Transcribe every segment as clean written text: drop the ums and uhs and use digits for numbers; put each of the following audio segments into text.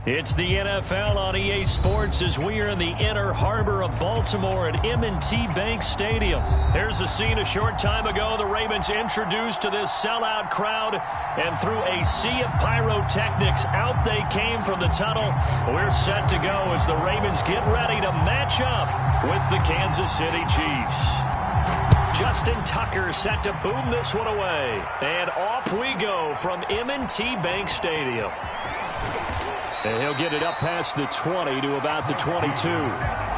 It's the NFL on EA Sports as we are in the inner harbor of Baltimore at M&T Bank Stadium. Here's a scene a short time ago. The Ravens introduced to this sellout crowd, and through a sea of pyrotechnics, out they came from the tunnel. We're set to go as the Ravens get ready to match up with the Kansas City Chiefs. Justin Tucker set to boom this one away. And off we go from M&T Bank Stadium. And he'll get it up past the 20 to about the 22.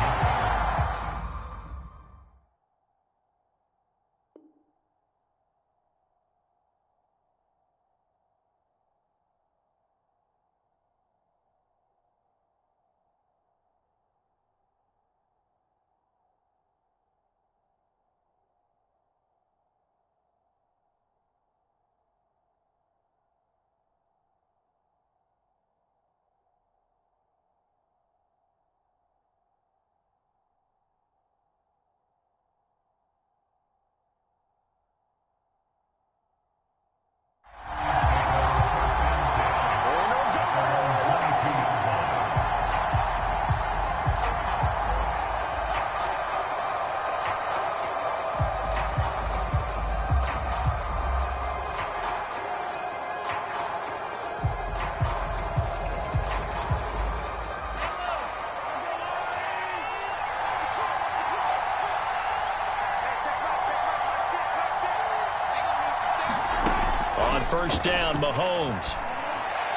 First down, Mahomes.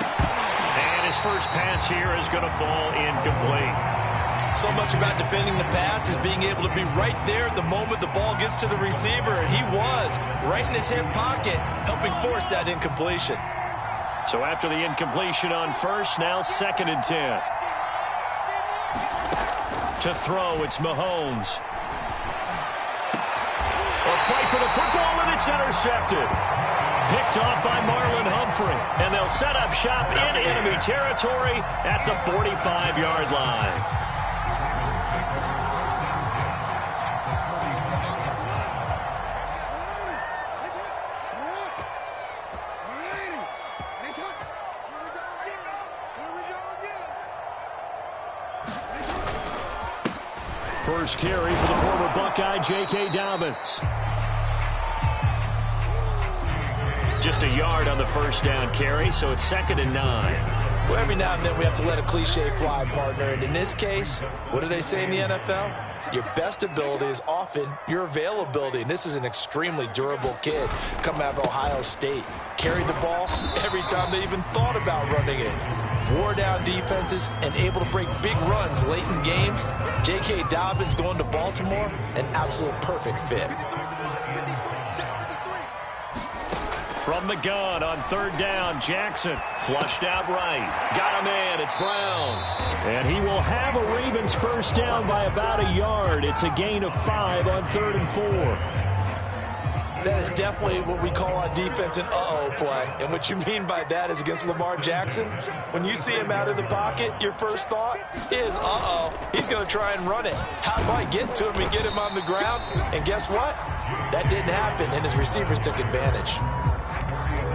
And his first pass here is going to fall incomplete. So much about defending the pass is being able to be right there at the moment the ball gets to the receiver, and he was right in his hip pocket, helping force that incompletion. So after the incompletion on first, now 2nd and 10. To throw, it's Mahomes. A fight for the football, and it's intercepted. Picked off by Marlon Humphrey. And they'll set up shop in enemy territory at the 45-yard line. First carry for the former Buckeye, J.K. Dobbins. Just a yard on the first down carry, so it's 2nd and 9. Well, every now and then we have to let a cliche fly, partner. And in this case, what do they say in the NFL? Your best ability is often your availability. And this is an extremely durable kid coming out of Ohio State. Carried the ball every time they even thought about running it. Wore down defenses and able to break big runs late in games. J.K. Dobbins going to Baltimore, an absolute perfect fit. From the gun on 3rd down, Jackson flushed out right. Got him in. It's Brown. And he will have a Ravens first down by about a yard. It's a gain of 5 on 3rd and 4. That is definitely what we call on defense an uh-oh play. And what you mean by that is against Lamar Jackson, when you see him out of the pocket, your first thought is, uh-oh, he's going to try and run it. How do I get to him and get him on the ground? And guess what? That didn't happen, and his receivers took advantage.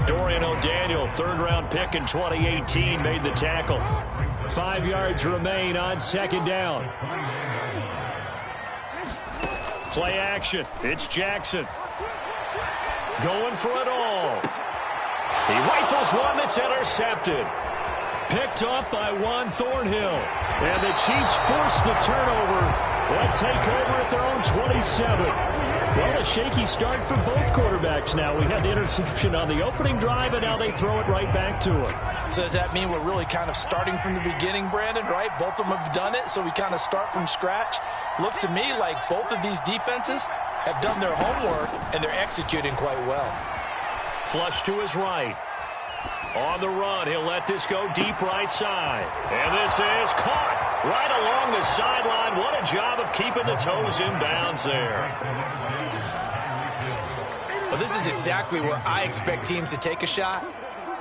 Dorian O'Daniel, 3rd-round pick in 2018, made the tackle. 5 yards remain on 2nd down. Play action. It's Jackson. Going for it all. He rifles one that's intercepted. Picked off by Juan Thornhill. And the Chiefs force the turnover. They'll take over at their own 27. Well, a shaky start for both quarterbacks now. We had the interception on the opening drive, and now they throw it right back to him. So does that mean we're really kind of starting from the beginning, Brandon, right? Both of them have done it, so we kind of start from scratch. Looks to me like both of these defenses have done their homework, and they're executing quite well. Flush to his right. On the run, he'll let this go deep right side. And this is caught right along the sideline. What a job of keeping the toes in bounds there. Well, this is exactly where I expect teams to take a shot.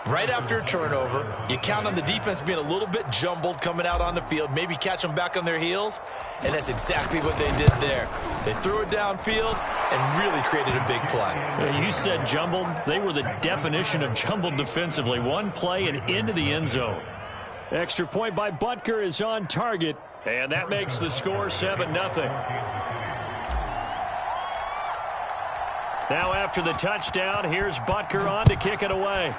Right after a turnover, you count on the defense being a little bit jumbled coming out on the field, maybe catch them back on their heels, and that's exactly what they did there. They threw it downfield and really created a big play. You said jumbled. They were the definition of jumbled defensively. One play and into the end zone. Extra point by Butker is on target, and that makes the score 7-0. Now after the touchdown, here's Butker on to kick it away.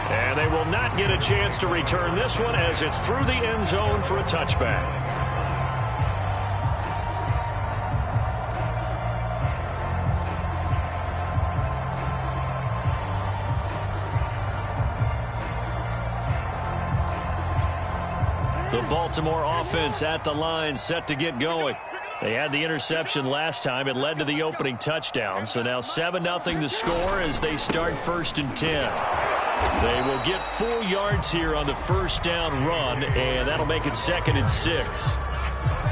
And they will not get a chance to return this one as it's through the end zone for a touchback. The Baltimore offense at the line, set to get going. They had the interception last time. It led to the opening touchdown. So now 7-0 the score as they start 1st and 10. They will get 4 yards here on the first down run, and that'll make it 2nd and 6.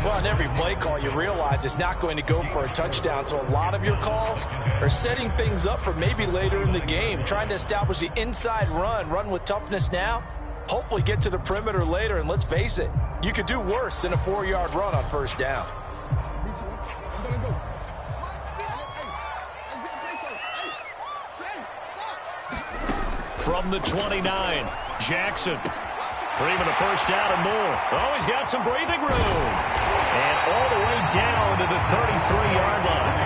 Well, in every play call, you realize it's not going to go for a touchdown. So a lot of your calls are setting things up for maybe later in the game, trying to establish the inside run with toughness now. Hopefully get to the perimeter later, and let's face it, you could do worse than a 4-yard run on first down. From the 29, Jackson. For even a first down and more. Oh, he's got some breathing room. And all the way down to the 33-yard line.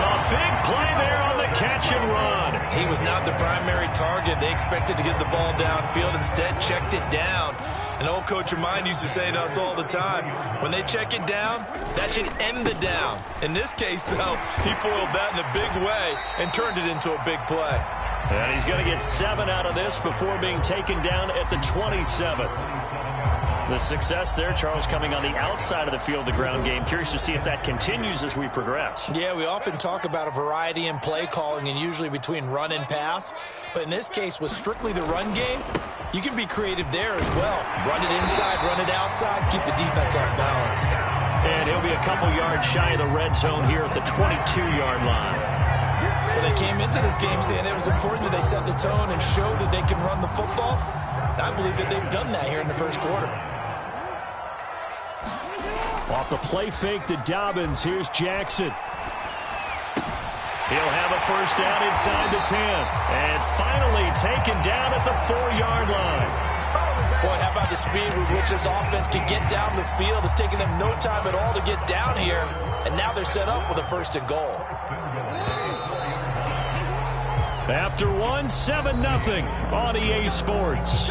A big play there on the catch and run. He was not the primary target. They expected to get the ball downfield. Instead, checked it down. An old coach of mine used to say to us all the time, when they check it down, that should end the down. In this case, though, he foiled that in a big way and turned it into a big play. And he's going to get 7 out of this before being taken down at the 27. The success there, Charles, coming on the outside of the field, the ground game. Curious to see if that continues as we progress. Yeah, we often talk about a variety in play calling and usually between run and pass. But in this case, with strictly the run game, you can be creative there as well. Run it inside, run it outside, keep the defense off balance. And he'll be a couple yards shy of the red zone here at the 22-yard line. Well, they came into this game saying it was important that they set the tone and show that they can run the football. I believe that they've done that here in the first quarter. Off the play fake to Dobbins, here's Jackson. He'll have a first down inside the 10. And finally taken down at the 4-yard line. Boy, how about the speed with which this offense can get down the field? It's taken them no time at all to get down here. And now they're set up with a 1st and goal. After 7-0 on EA Sports.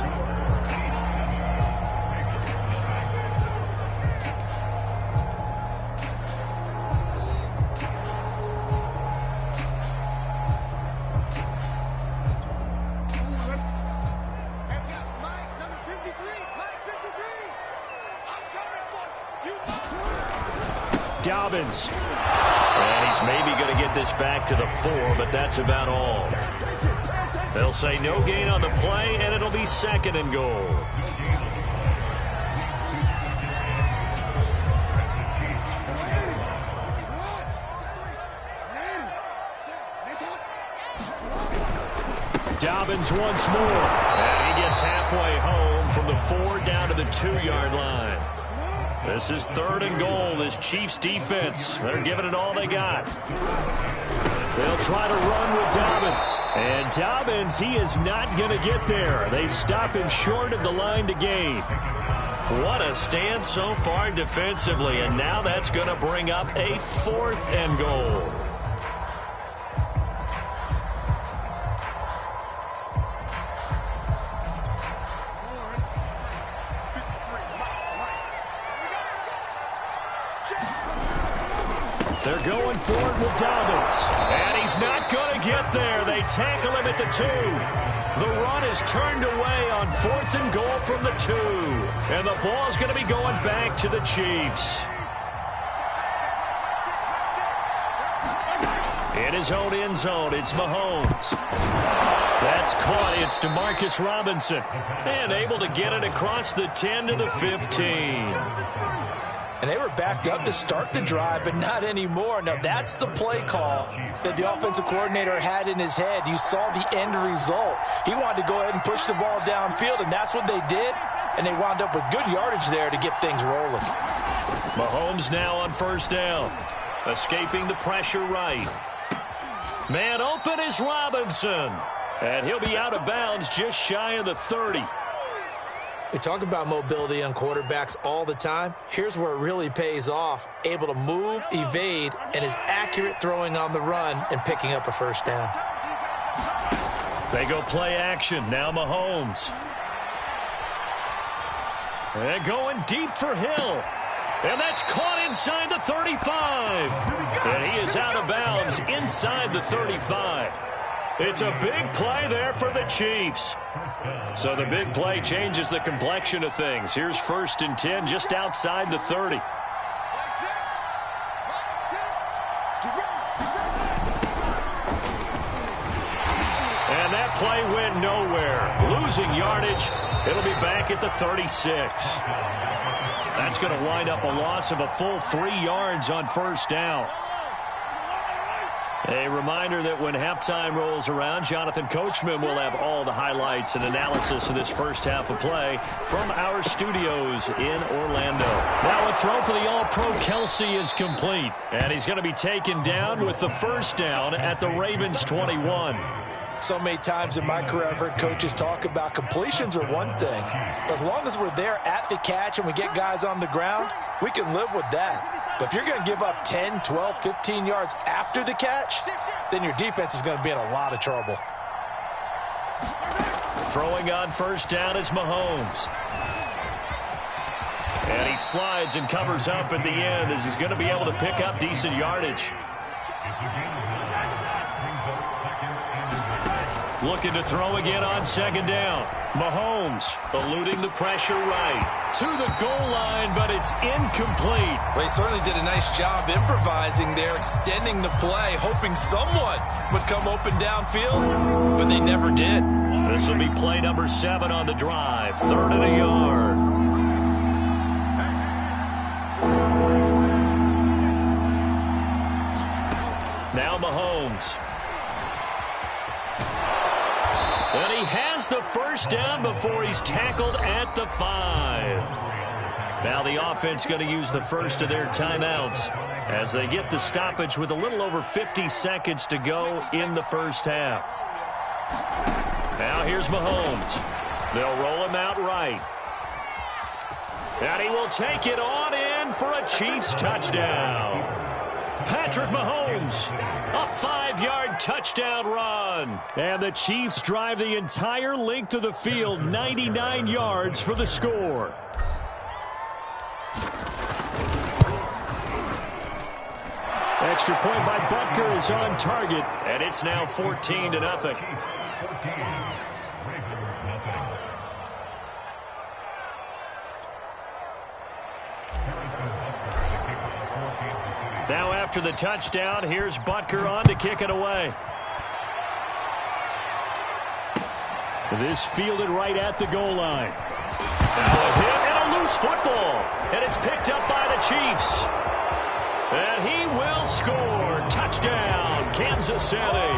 Dobbins. And he's maybe going to get this back to the 4, but that's about all. They'll say no gain on the play, and it'll be 2nd and goal. Dobbins once more. And he gets halfway home from the 4 down to the 2-yard line. This is 3rd and goal. This Chiefs defense, they're giving it all they got. They'll try to run with Dobbins. And Dobbins, he is not going to get there. They stop him short of the line to gain. What a stand so far defensively. And now that's going to bring up a 4th and goal. They're going forward with Dobbins. And he's not going to get there. They tackle him at the 2. The run is turned away on 4th and goal from the 2. And the ball's going to be going back to the Chiefs. In his own end zone, it's Mahomes. That's caught. It's Demarcus Robinson. And able to get it across the 10 to the 15. And they were backed up to start the drive, but not anymore. Now, that's the play call that the offensive coordinator had in his head. You saw the end result. He wanted to go ahead and push the ball downfield, and that's what they did. And they wound up with good yardage there to get things rolling. Mahomes now on first down. Escaping the pressure right. Man open is Robinson. And he'll be out of bounds just shy of the 30. We talk about mobility on quarterbacks all the time. Here's where it really pays off. Able to move, evade, and is accurate throwing on the run and picking up a first down. They go play action. Now Mahomes. And going deep for Hill. And that's caught inside the 35. And he is out of bounds inside the 35. It's a big play there for the Chiefs. So the big play changes the complexion of things. Here's 1st and 10 just outside the 30. And that play went nowhere. Losing yardage. It'll be back at the 36. That's going to wind up a loss of a full 3 yards on 1st down. A reminder that when halftime rolls around, Jonathan Coachman will have all the highlights and analysis of this first half of play from our studios in Orlando. Now a throw for the All-Pro Kelce is complete, and he's going to be taken down with the 1st down at the Ravens 21. So many times in my career, I've heard coaches talk about completions are one thing. But as long as we're there at the catch and we get guys on the ground, we can live with that. But if you're going to give up 10, 12, 15 yards after the catch, then your defense is going to be in a lot of trouble. Throwing on 1st down is Mahomes. And he slides and covers up at the end as he's going to be able to pick up decent yardage. Looking to throw again on 2nd down. Mahomes eluding the pressure right to the goal line, but it's incomplete. Well, he certainly did a nice job improvising there, extending the play, hoping someone would come open downfield, but they never did. This will be play number 7 on the drive. 3rd and a yard. Now Mahomes. And he has the 1st down before he's tackled at the 5. Now the offense going to use the first of their timeouts as they get the stoppage with a little over 50 seconds to go in the first half. Now here's Mahomes. They'll roll him out right. And he will take it on in for a Chiefs touchdown. Patrick Mahomes, a 5-yard touchdown run. And the Chiefs drive the entire length of the field, 99 yards for the score. Extra point by Butker is on target, and it's now 14-0. Now after the touchdown, here's Butker on to kick it away. This fielded right at the goal line. Now a hit and a loose football. And it's picked up by the Chiefs. And he will score. Touchdown, Kansas City.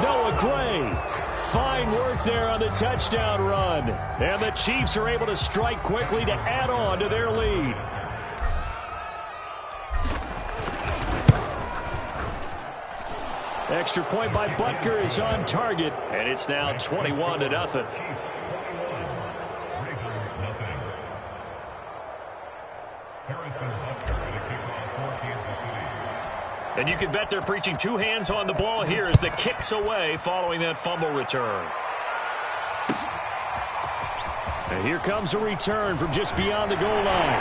Noah Gray. Fine work there on the touchdown run. And the Chiefs are able to strike quickly to add on to their lead. Extra point by Butker is on target, and it's now 21-0. And you can bet they're preaching 2 hands on the ball here as the kick's away following that fumble return. And here comes a return from just beyond the goal line.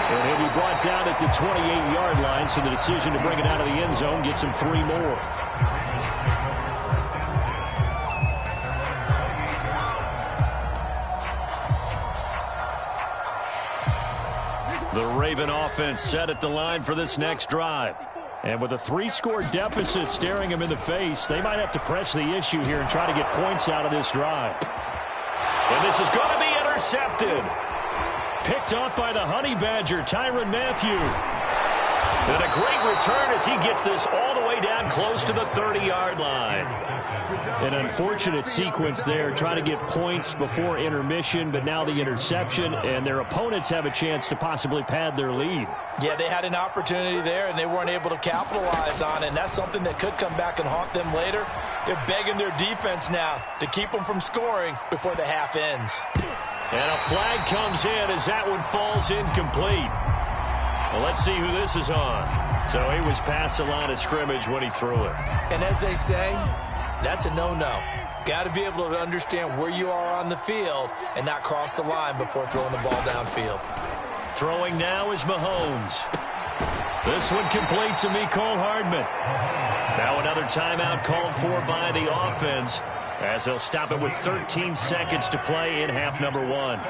And he'll be brought down at the 28-yard line, so the decision to bring it out of the end zone gets him 3 more. The Raven offense set at the line for this next drive. And with a 3-score deficit staring them in the face, they might have to press the issue here and try to get points out of this drive. And this is going to be intercepted. Picked off by the Honey Badger, Tyrann Mathieu. And a great return as he gets this all the way down close to the 30-yard line. An unfortunate sequence there, trying to get points before intermission, but now the interception, and their opponents have a chance to possibly pad their lead. Yeah, they had an opportunity there, and they weren't able to capitalize on it, and that's something that could come back and haunt them later. They're begging their defense now to keep them from scoring before the half ends. And a flag comes in as that one falls incomplete. Well, let's see who this is on. So he was past the line of scrimmage when he threw it. And as they say, that's a no-no. Got to be able to understand where you are on the field and not cross the line before throwing the ball downfield. Throwing now is Mahomes. This one complete to Mecole Hardman. Now another timeout called for by the offense as they'll stop it with 13 seconds to play in half number 1.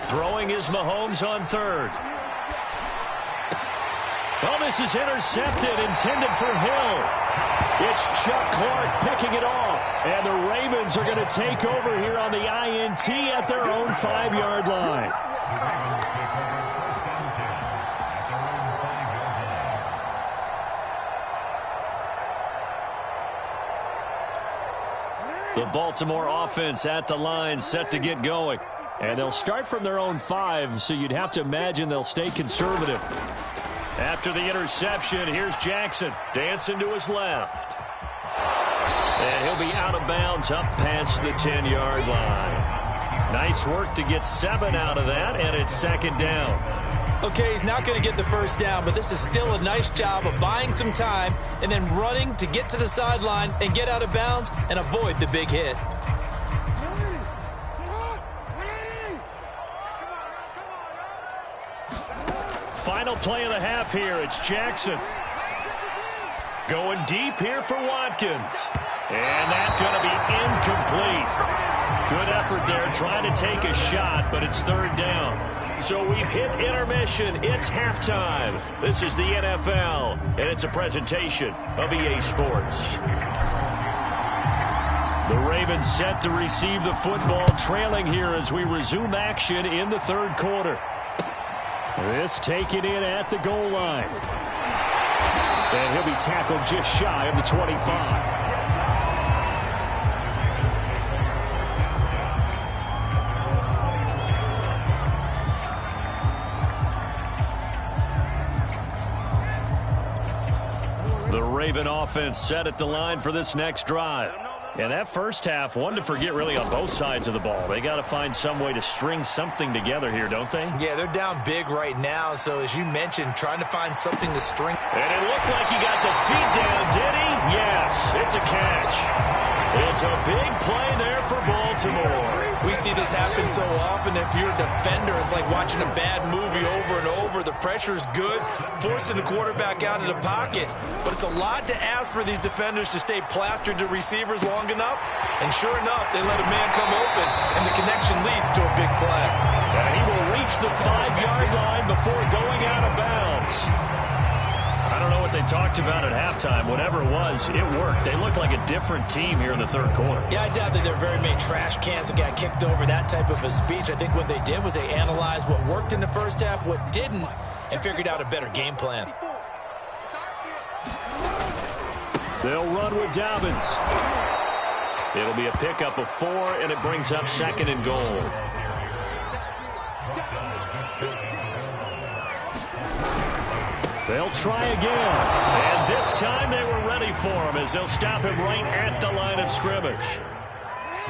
Throwing is Mahomes on third. Oh, this is intercepted, intended for Hill. It's Chuck Clark picking it off. And the Ravens are going to take over here on the INT at their own 5-yard line. The Baltimore offense at the line, set to get going. And they'll start from their own 5, so you'd have to imagine they'll stay conservative. After the interception, here's Jackson dancing to his left. And he'll be out of bounds up past the 10-yard line. Nice work to get 7 out of that, and it's second down. Okay, he's not going to get the first down, but this is still a nice job of buying some time and then running to get to the sideline and get out of bounds and avoid the big hit. Final play of the half here. It's Jackson. Going deep here for Watkins. And that's going to be incomplete. Good effort there trying to take a shot, but it's third down. So we've hit intermission. It's halftime. This is the NFL, and it's a presentation of EA Sports. The Ravens set to receive the football, trailing here as we resume action in the third quarter. This taken in at the goal line. And he'll be tackled just shy of the 25. The Raven offense set at the line for this next drive. And that first half, one to forget really on both sides of the ball. They got to find some way to string something together here, don't they? Yeah, they're down big right now. So as you mentioned, trying to find something to string. And it looked like he got the feet down, did he? Yes, it's a catch. It's a big play there for Baltimore. We see this happen so often. If you're a defender, it's like watching a bad movie over and over. The pressure is good, forcing the quarterback out of the pocket. But it's a lot to ask for these defenders to stay plastered to receivers long enough. And sure enough, they let a man come open, and the connection leads to a big play. And he will reach the 5-yard line before going out of bounds. I don't know what they talked about at halftime. Whatever it was, it worked. They looked like a different team here in the third quarter. Yeah, I doubt that there are very many trash cans that got kicked over, that type of a speech. I think what they did was they analyzed what worked in the first half, what didn't, and figured out a better game plan. They'll run with Dobbins. It'll be a pickup of 4, and it brings up second and goal. They'll try again. And this time they were ready for him as they'll stop him right at the line of scrimmage.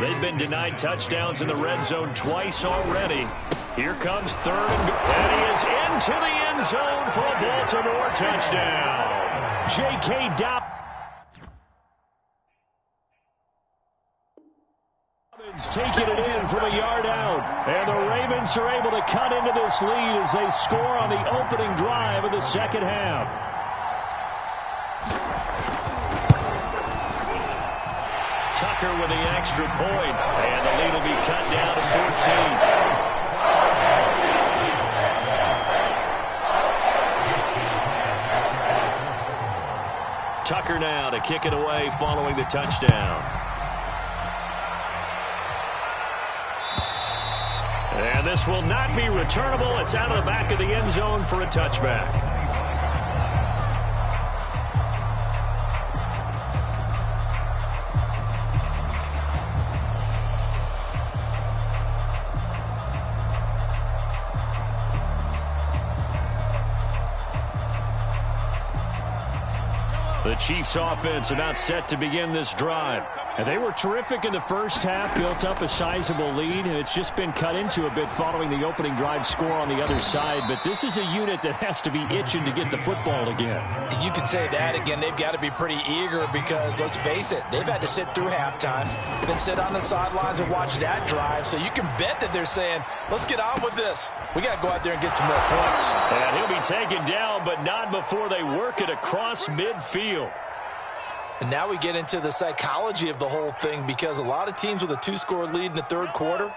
They've been denied touchdowns in the red zone twice already. Here comes third and goal. And he is into the end zone for a Baltimore touchdown. J.K. Dobbins taking it in from a yard out. And the Ravens are able to cut into this lead as they score on the opening drive of the second half. Tucker with the extra point. And the lead will be cut down to 14. Tucker now to kick it away following the touchdown. And this will not be returnable. It's out of the back of the end zone for a touchback. The Chiefs offense about set to begin this drive. And they were terrific in the first half, built up a sizable lead, and it's just been cut into a bit following the opening drive score on the other side. But this is a unit that has to be itching to get the football again. You can say that again. They've got to be pretty eager because, let's face it, they've had to sit through halftime, then sit on the sidelines and watch that drive. So you can bet that they're saying, let's get on with this. We got to go out there and get some more points. And he'll be taken down, but not before they work it across midfield. And now we get into the psychology of the whole thing, because a lot of teams with a 2-score lead in the third quarter,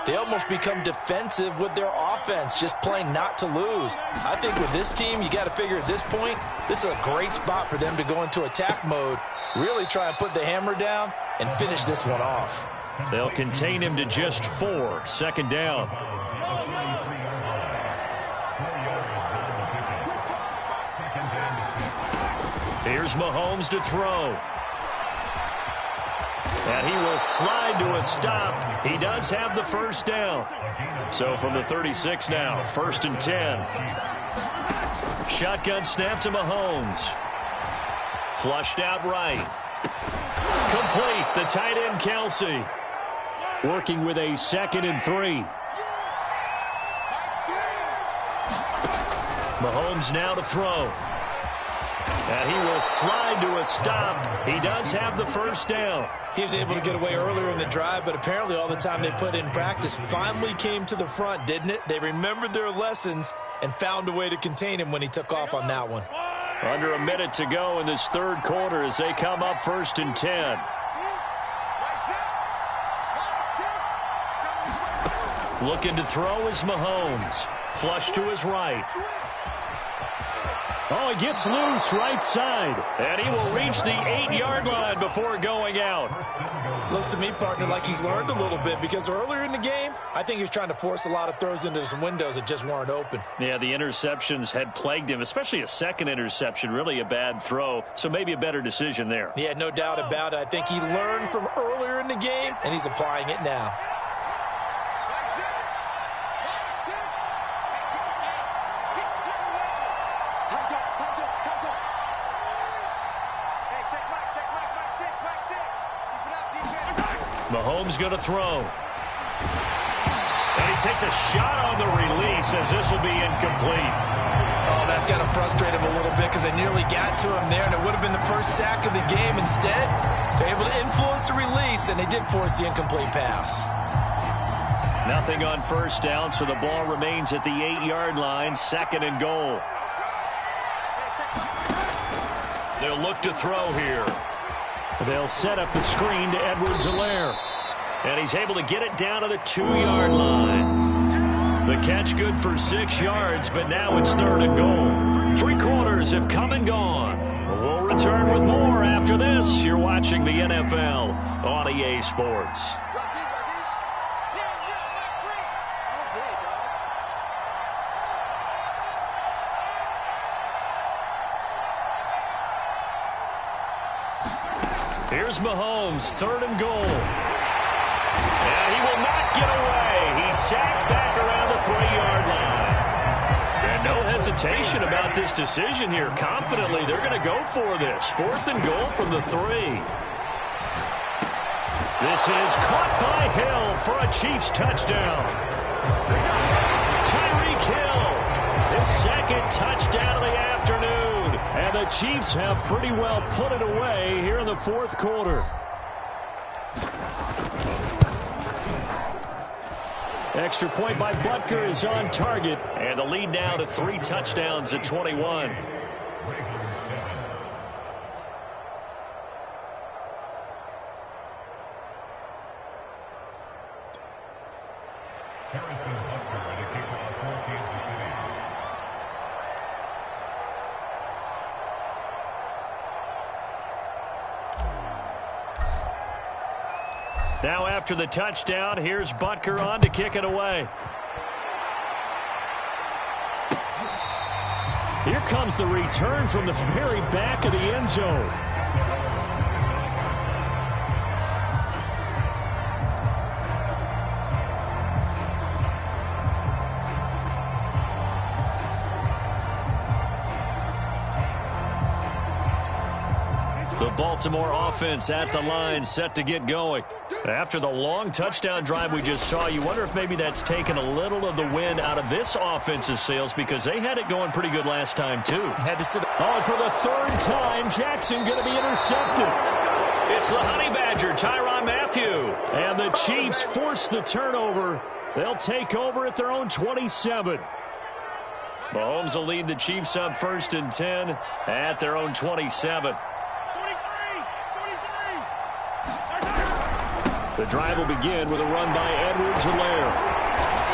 they almost become defensive with their offense, just playing not to lose. I think with this team, you got to figure at this point, this is a great spot for them to go into attack mode, really try and put the hammer down and finish this one off. They'll contain him to just 4. Second down. Here's Mahomes to throw. And he will slide to a stop. He does have the first down. So from the 36 now, 1st and 10. Shotgun snap to Mahomes. Flushed out right. Complete. The tight end, Kelsey. Working with a 2nd and 3. Mahomes now to throw. And he will slide to a stop. He does have the first down. He was able to get away earlier in the drive, but apparently all the time they put in practice finally came to the front, didn't it? They remembered their lessons and found a way to contain him when he took off on that one. Under a minute to go in this third quarter as they come up 1st and 10. Looking to throw is Mahomes. Flush to his right. Oh, he gets loose right side. And he will reach the 8-yard line before going out. Looks to me, partner, like he's learned a little bit, because earlier in the game, I think he was trying to force a lot of throws into some windows that just weren't open. Yeah, the interceptions had plagued him, especially a second interception, really a bad throw. So maybe a better decision there. Yeah, no doubt about it. I think he learned from earlier in the game, and he's applying it now. Mahomes going to throw. And he takes a shot on the release as this will be incomplete. Oh, that's got to frustrate him a little bit because they nearly got to him there, and it would have been the first sack of the game. Instead, they're able to influence the release, and they did force the incomplete pass. Nothing on first down, so the ball remains at the 8-yard line, 2nd and goal. They'll look to throw here. They'll set up the screen to Edwards-Helaire. And he's able to get it down to the 2-yard line. The catch good for 6 yards, but now it's 3rd and goal. 3 quarters have come and gone. We'll return with more after this. You're watching the NFL on EA Sports. Here's Mahomes, 3rd and goal. And he will not get away. He's sacked back around the 3-yard line. And no hesitation about this decision here. Confidently, they're going to go for this. 4th and goal from the 3. This is caught by Hill for a Chiefs touchdown. Tyreek Hill, his 2nd touchdown of the afternoon. And the Chiefs have pretty well put it away here in the 4th quarter. Extra point by Butker is on target. And the lead now to 3 touchdowns at 21. Now after the touchdown, here's Butker on to kick it away. Here comes the return from the very back of the end zone. Baltimore offense at the line, set to get going. After the long touchdown drive we just saw, you wonder if maybe that's taken a little of the wind out of this offense's sails, because they had it going pretty good last time, too. Had to sit. Oh, and for the third time, Jackson going to be intercepted. It's the Honey Badger, Tyrann Mathieu. And the Chiefs force the turnover. They'll take over at their own 27. Mahomes will lead the Chiefs up 1st and 10 at their own 27. The drive will begin with a run by Edwards-Helaire.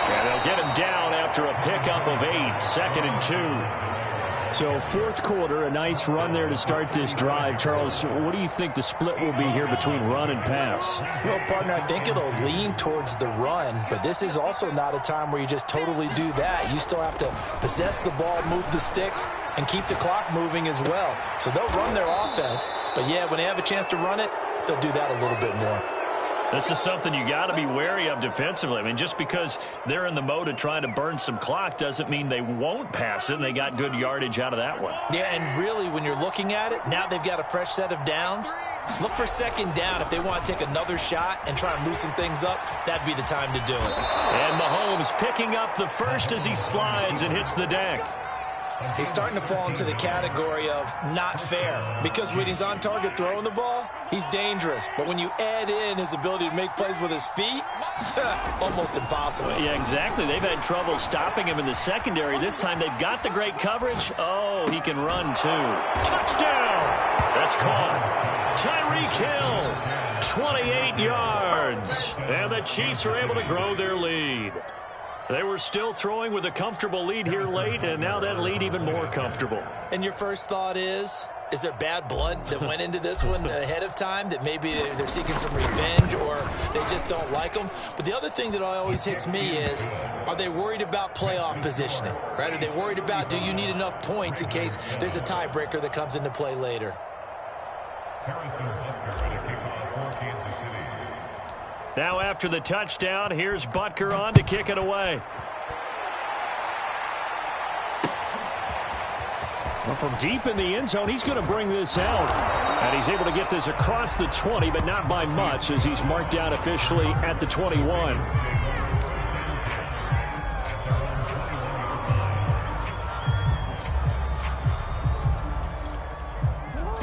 And they'll get him down after a pickup of 8, 2nd and 2. So fourth quarter, a nice run there to start this drive. Charles, what do you think the split will be here between run and pass? Well, partner, I think it'll lean towards the run, but this is also not a time where you just totally do that. You still have to possess the ball, move the sticks, and keep the clock moving as well. So they'll run their offense, but yeah, when they have a chance to run it, they'll do that a little bit more. This is something you got to be wary of defensively. I mean, just because they're in the mode of trying to burn some clock doesn't mean they won't pass it, and they got good yardage out of that one. Yeah, and really, when you're looking at it, now they've got a fresh set of downs. Look for 2nd down. If they want to take another shot and try and loosen things up, that'd be the time to do it. And Mahomes picking up the first as he slides and hits the deck. He's starting to fall into the category of not fair, because when he's on target throwing the ball, he's dangerous. But when you add in his ability to make plays with his feet, almost impossible. Yeah, exactly. They've had trouble stopping him in the secondary. This time they've got the great coverage. Oh, he can run too. Touchdown! That's caught. Tyreek Hill, 28 yards. And the Chiefs are able to grow their lead. They were still throwing with a comfortable lead here late, and now that lead even more comfortable. And your first thought is there bad blood that went into this one ahead of time, that maybe they're seeking some revenge or they just don't like them? But the other thing that always hits me is, are they worried about playoff positioning? Right? Are they worried about, do you need enough points in case there's a tiebreaker that comes into play later? Now after the touchdown, here's Butker on to kick it away. Well, from deep in the end zone, he's going to bring this out. And he's able to get this across the 20, but not by much, as he's marked down officially at the 21.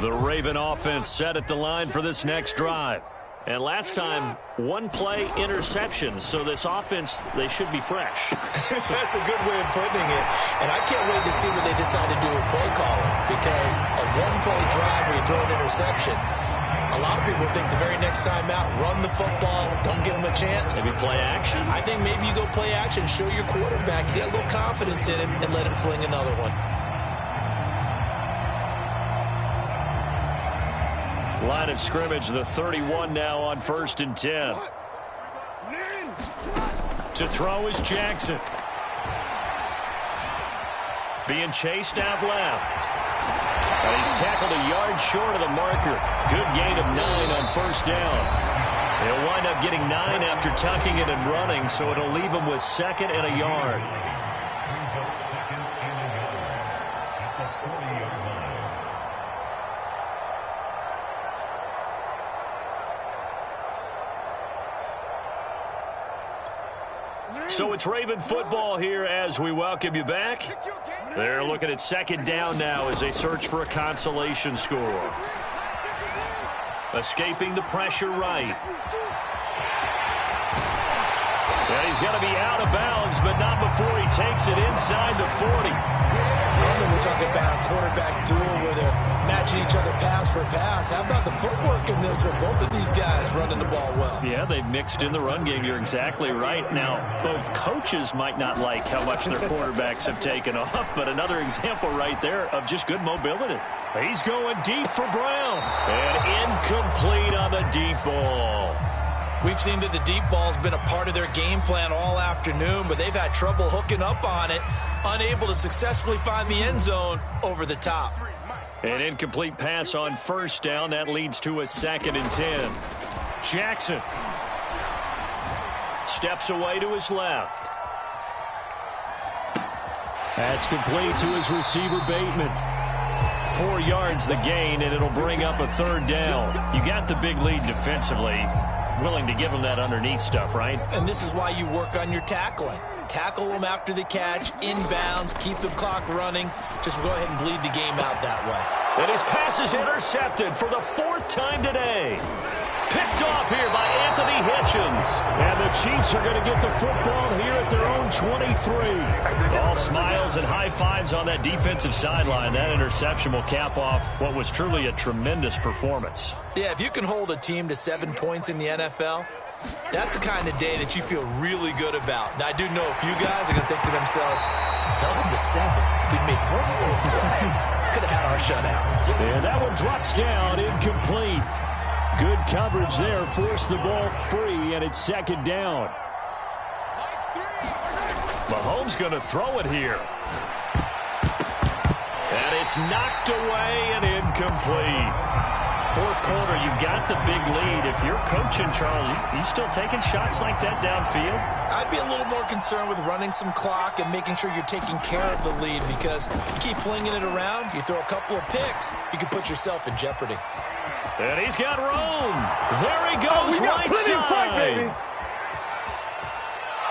The Raven offense set at the line for this next drive. And last time, one play interception. So this offense, they should be fresh. That's a good way of putting it. And I can't wait to see what they decide to do with play calling. Because a one-play drive where you throw an interception, a lot of people think the very next time out, run the football, don't give them a chance. Maybe play action? I think maybe you go play action, show your quarterback, get a little confidence in him, and let him fling another one. Line of scrimmage, the 31 now on 1st and 10. To throw is Jackson. Being chased out left. And he's tackled a yard short of the marker. Good gain of 9 on 1st down. He'll wind up getting 9 after tucking it and running, so it'll leave him with 2nd and a yard. So it's Raven football here as we welcome you back. They're looking at 2nd down now as they search for a consolation score. Escaping the pressure right. And he's got to be out of bounds, but not before he takes it inside the 40. Normally we're talking about a quarterback duel where they're matching each other pass for pass. How about the footwork in this for both of these guys running the ball well? Yeah, they've mixed in the run game. You're exactly right. Now, both coaches might not like how much their quarterbacks have taken off, but another example right there of just good mobility. He's going deep for Brown. And incomplete on the deep ball. We've seen that the deep ball's been a part of their game plan all afternoon, but they've had trouble hooking up on it, unable to successfully find the end zone over the top. An incomplete pass on 1st down. That leads to a 2nd and 10. Jackson steps away to his left. That's complete to his receiver, Bateman. 4 yards the gain, and it'll bring up a 3rd down. You got the big lead defensively. Willing to give them that underneath stuff, right? And this is why you work on your tackling. Tackle them after the catch, inbounds, keep the clock running. Just go ahead and bleed the game out that way. And his pass is intercepted for the 4th time today. Picked off here by Anthony Hitchens. And the Chiefs are going to get the football here at their own 23. All smiles and high fives on that defensive sideline. That interception will cap off what was truly a tremendous performance. Yeah, if you can hold a team to 7 points in the NFL, that's the kind of day that you feel really good about. Now, I do know a few guys are going to think to themselves, held them to 7. If we'd made one more play, could have had our shutout. And that one drops down, incomplete. Good coverage there, forced the ball free, and it's 2nd down. Mahomes going to throw it here. And it's knocked away and incomplete. 4th quarter, you've got the big lead. If you're coaching, Charles, you still taking shots like that downfield? I'd be a little more concerned with running some clock and making sure you're taking care of the lead, because you keep flinging it around, you throw a couple of picks, you can put yourself in jeopardy. And he's got room. There he goes, right side.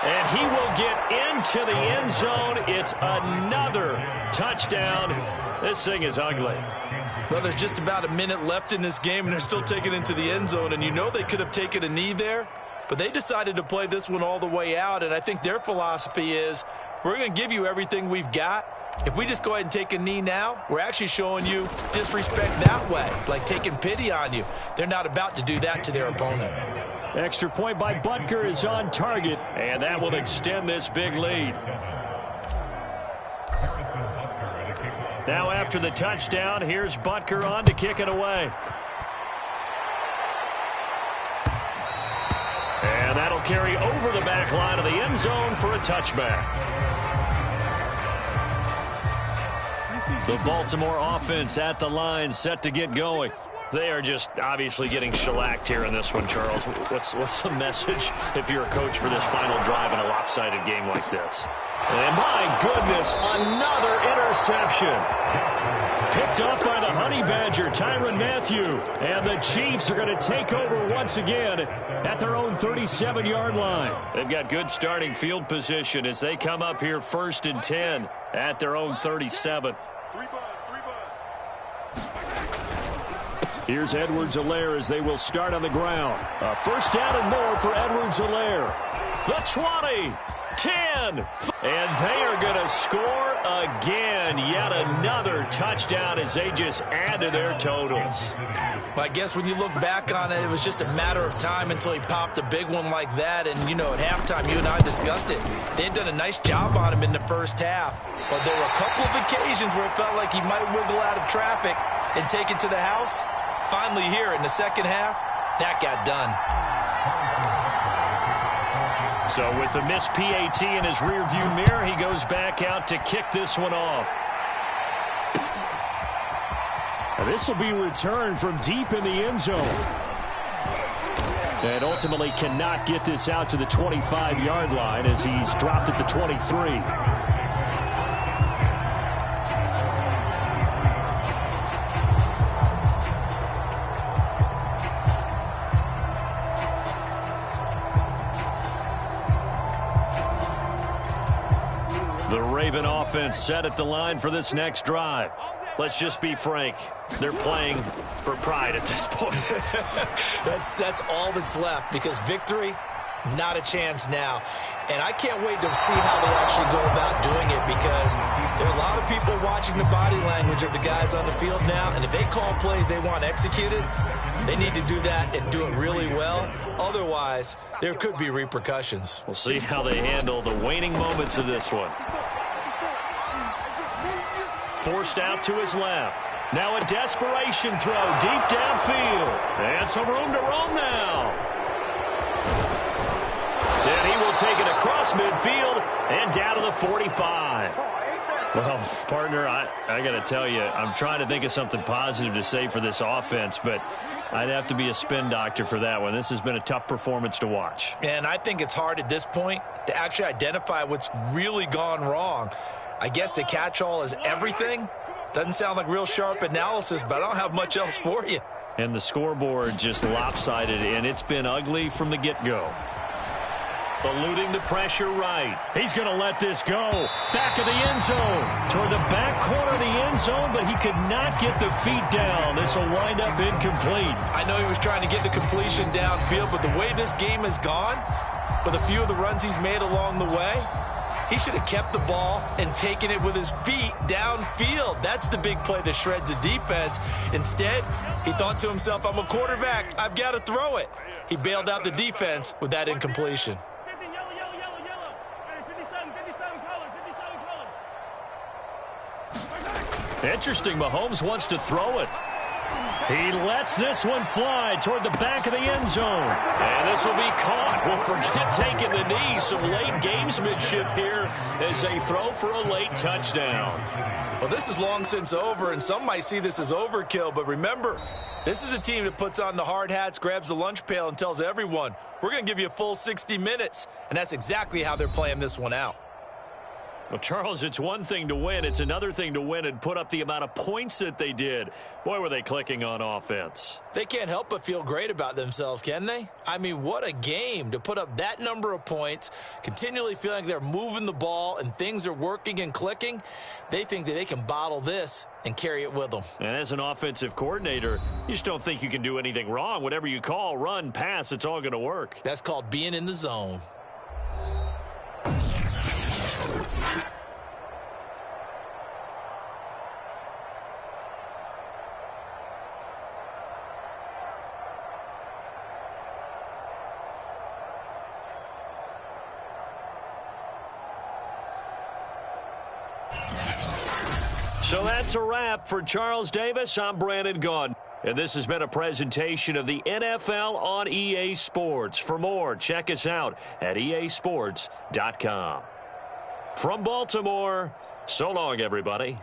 And he will get into the end zone. It's another touchdown. This thing is ugly. Well, there's just about a minute left in this game, and they're still taking it into the end zone. And you know they could have taken a knee there, but they decided to play this one all the way out. And I think their philosophy is, we're going to give you everything we've got. If we just go ahead and take a knee now, we're actually showing you disrespect that way, like taking pity on you. They're not about to do that to their opponent. Extra point by Butker is on target. And that will extend this big lead. Now after the touchdown, here's Butker on to kick it away. And that'll carry over the back line of the end zone for a touchback. The Baltimore offense at the line, set to get going. They are just obviously getting shellacked here in this one, Charles. What's the message if you're a coach for this final drive in a lopsided game like this? And my goodness, another interception. Picked up by the Honey Badger, Tyrann Mathieu. And the Chiefs are going to take over once again at their own 37-yard line. They've got good starting field position as they come up here 1st and 10 at their own 37. Here's Edwards-Helaire as they will start on the ground. A 1st down and more for Edwards-Helaire. The 20, 10, and they are going to score again. Yet another touchdown as they just add to their totals. Well, I guess when you look back on it, it was just a matter of time until he popped a big one like that. And, you know, at halftime, you and I discussed it. They had done a nice job on him in the first half. But there were a couple of occasions where it felt like he might wiggle out of traffic and take it to the house. Finally here in the second half, that got done. So with the missed PAT in his rearview mirror, he goes back out to kick this one off. And this will be returned from deep in the end zone. And ultimately cannot get this out to the 25-yard line as he's dropped at the 23. The Raven offense set at the line for this next drive. Let's just be frank. They're playing for pride at this point. That's all that's left, because victory, not a chance now. And I can't wait to see how they actually go about doing it, because there are a lot of people watching the body language of the guys on the field now, and if they call plays they want executed, they need to do that and do it really well. Otherwise, there could be repercussions. We'll see how they handle the waning moments of this one. Forced out to his left. Now a desperation throw deep downfield. And some room to roam now. And he will take it across midfield and down to the 45. Well, partner, I got to tell you, I'm trying to think of something positive to say for this offense, but I'd have to be a spin doctor for that one. This has been a tough performance to watch. And I think it's hard at this point to actually identify what's really gone wrong. I guess the catch-all is everything, Doesn't sound like real sharp analysis, but I don't have much else for you. And the scoreboard just lopsided, and it's been ugly from the get-go. Eluding the pressure right. He's going to let this go. Back of the end zone. Toward the back corner of the end zone, but he could not get the feet down. This will wind up incomplete. I know he was trying to get the completion downfield, but the way this game has gone, with a few of the runs he's made along the way, he should have kept the ball and taken it with his feet downfield. That's the big play that shreds a defense. Instead, he thought to himself, I'm a quarterback. I've got to throw it. He bailed out the defense with that incompletion. Interesting, Mahomes wants to throw it. He lets this one fly toward the back of the end zone. And this will be caught. Well, forget taking the knee. Some late gamesmanship here as they throw for a late touchdown. Well, this is long since over, and some might see this as overkill. But remember, this is a team that puts on the hard hats, grabs the lunch pail, and tells everyone, we're going to give you a full 60 minutes. And that's exactly how they're playing this one out. Well, Charles, it's one thing to win. It's another thing to win and put up the amount of points that they did. Boy, were they clicking on offense. They can't help but feel great about themselves, can they? I mean, what a game to put up that number of points, continually feeling they're moving the ball and things are working and clicking. They think that they can bottle this and carry it with them. And as an offensive coordinator, you just don't think you can do anything wrong. Whatever you call, run, pass, it's all going to work. That's called being in the zone. So that's a wrap for Charles Davis. I'm Brandon Gaudin. And this has been a presentation of the NFL on EA Sports. For more, check us out at easports.com. From Baltimore, so long, everybody.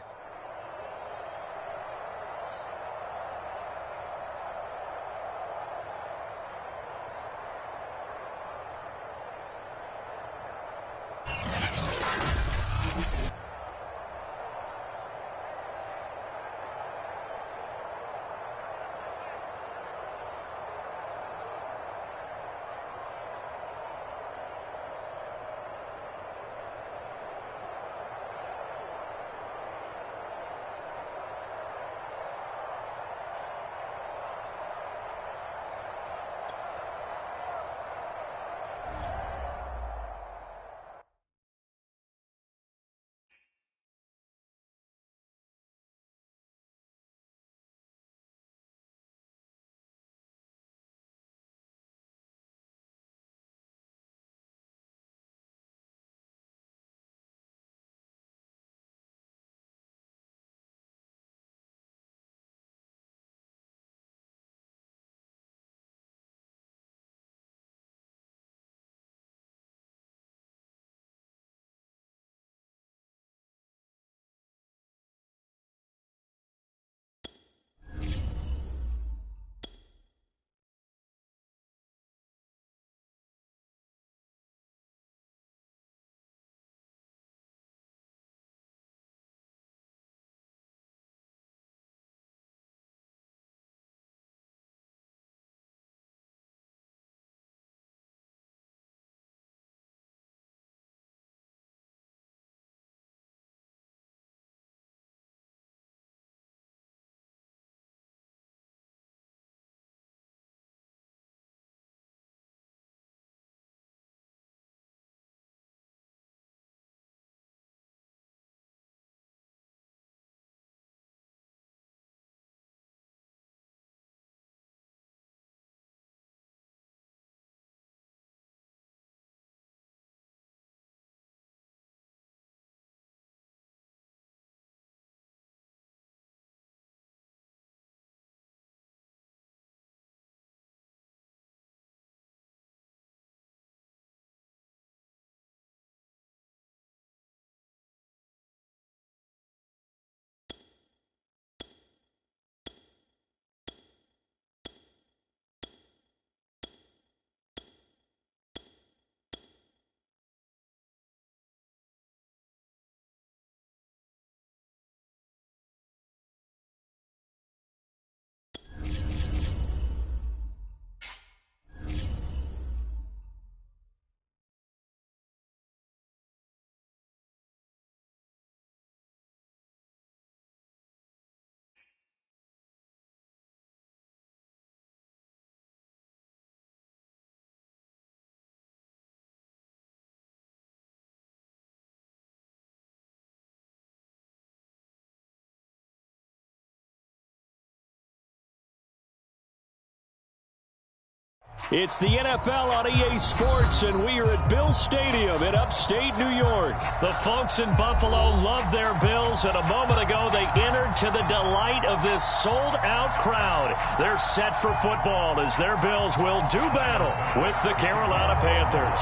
It's the NFL on EA Sports, and we are at Bill Stadium in upstate New York. The folks in Buffalo love their Bills, and a moment ago they entered to the delight of this sold-out crowd. They're set for football as their Bills will do battle with the Carolina Panthers.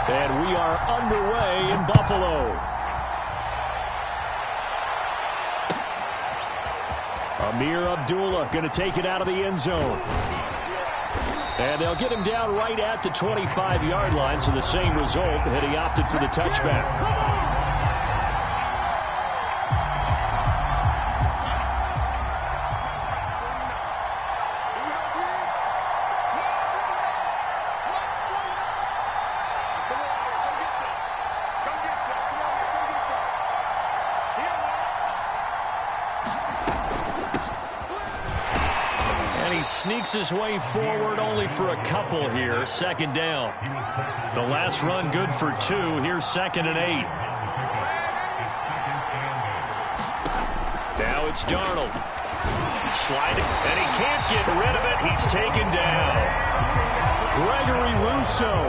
And we are underway in Buffalo. Amir Abdullah going to take it out of the end zone. And they'll get him down right at the 25-yard line, so the same result had he opted for the touchback. Sneaks his way forward only for a couple here. Second down. The last run good for 2. Here's 2nd and 8. Now it's Darnold. Sliding, and he can't get rid of it. He's taken down. Gregory Rousseau.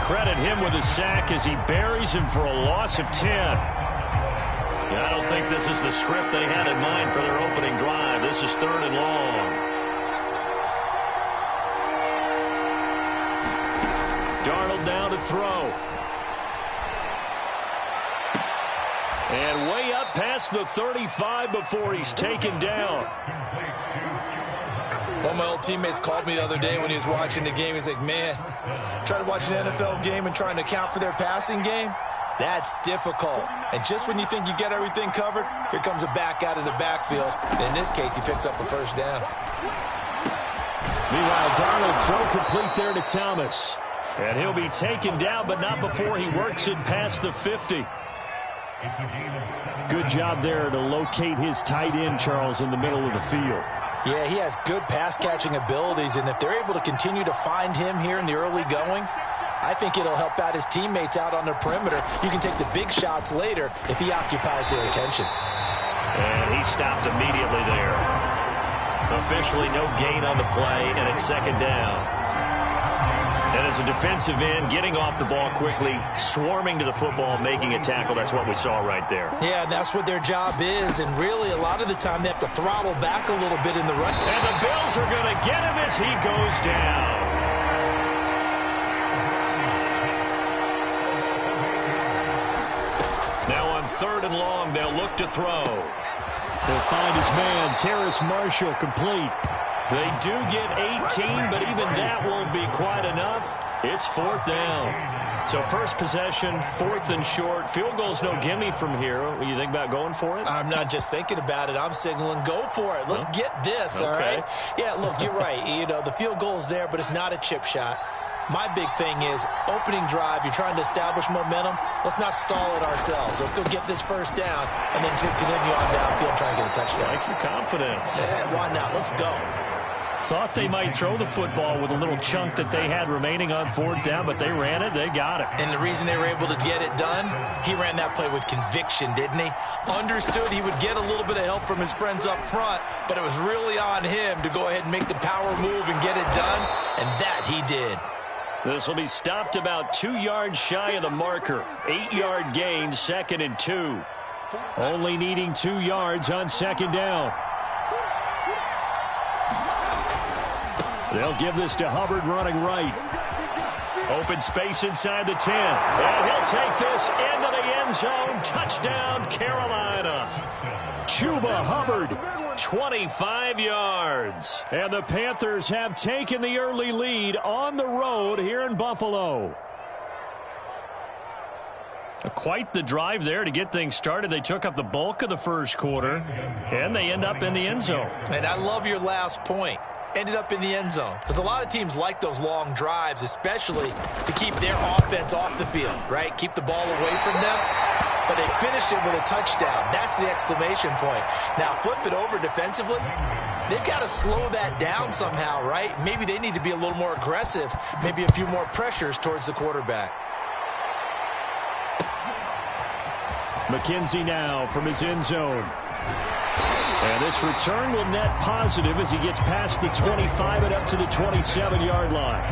Credit him with a sack as he buries him for a loss of 10. I don't think this is the script they had in mind for their opening drive. This is 3rd and long. Darnold down to throw. And way up past the 35 before he's taken down. One of my old teammates called me the other day when he was watching the game. He's like, man, trying to watch an NFL game and trying to account for their passing game, that's difficult. And just when you think you get everything covered, here comes a back out of the backfield. In this case, he picks up a first down. Meanwhile, Darnold's throw complete there to Thomas. And he'll be taken down, but not before he works it past the 50. Good job there to locate his tight end, Charles, in the middle of the field. Yeah, he has good pass-catching abilities, and if they're able to continue to find him here in the early going, I think it'll help out his teammates out on the perimeter. You can take the big shots later if he occupies their attention. And he stopped immediately there. Officially no gain on the play, and it's 2nd down. And as a defensive end, getting off the ball quickly, swarming to the football, making a tackle, that's what we saw right there. Yeah, that's what their job is, and really a lot of the time they have to throttle back a little bit in the run. And the Bills are going to get him as he goes down. Now on 3rd and long, they'll look to throw. They'll find his man, Terrace Marshall, complete. They do get 18, but even that won't be quite enough. It's 4th down. So first possession, 4th and short. Field goal's no gimme from here. What do you think about going for it? I'm not just thinking about it. I'm signaling go for it. Let's get this, all right? Yeah, look, you're right. You know, the field goal's there, but it's not a chip shot. My big thing is opening drive. You're trying to establish momentum. Let's not stall it ourselves. Let's go get this first down and then continue on downfield, try and get a touchdown. Like your confidence. Yeah, why not? Let's go. Thought they might throw the football with a little chunk that they had remaining on 4th down, but they ran it. They got it. And the reason they were able to get it done, he ran that play with conviction, didn't he? Understood he would get a little bit of help from his friends up front, but it was really on him to go ahead and make the power move and get it done, and that he did. This will be stopped about 2 yards shy of the marker. 8-yard gain, 2nd and 2. Only needing 2 yards on 2nd down. They'll give this to Hubbard running right. Open space inside the 10. And he'll take this into the end zone. Touchdown, Carolina. Chuba Hubbard. 25 yards. And the Panthers have taken the early lead on the road here in Buffalo. Quite the drive there to get things started. They took up the bulk of the first quarter, and they end up in the end zone. And I love your last point. Ended up in the end zone. Because a lot of teams like those long drives, especially to keep their offense off the field, right? Keep the ball away from them. But they finished it with a touchdown. That's the exclamation point. Now, flip it over defensively. They've got to slow that down somehow, right? Maybe they need to be a little more aggressive. Maybe a few more pressures towards the quarterback. McKenzie now from his end zone. And this return will net positive as he gets past the 25 and up to the 27-yard line.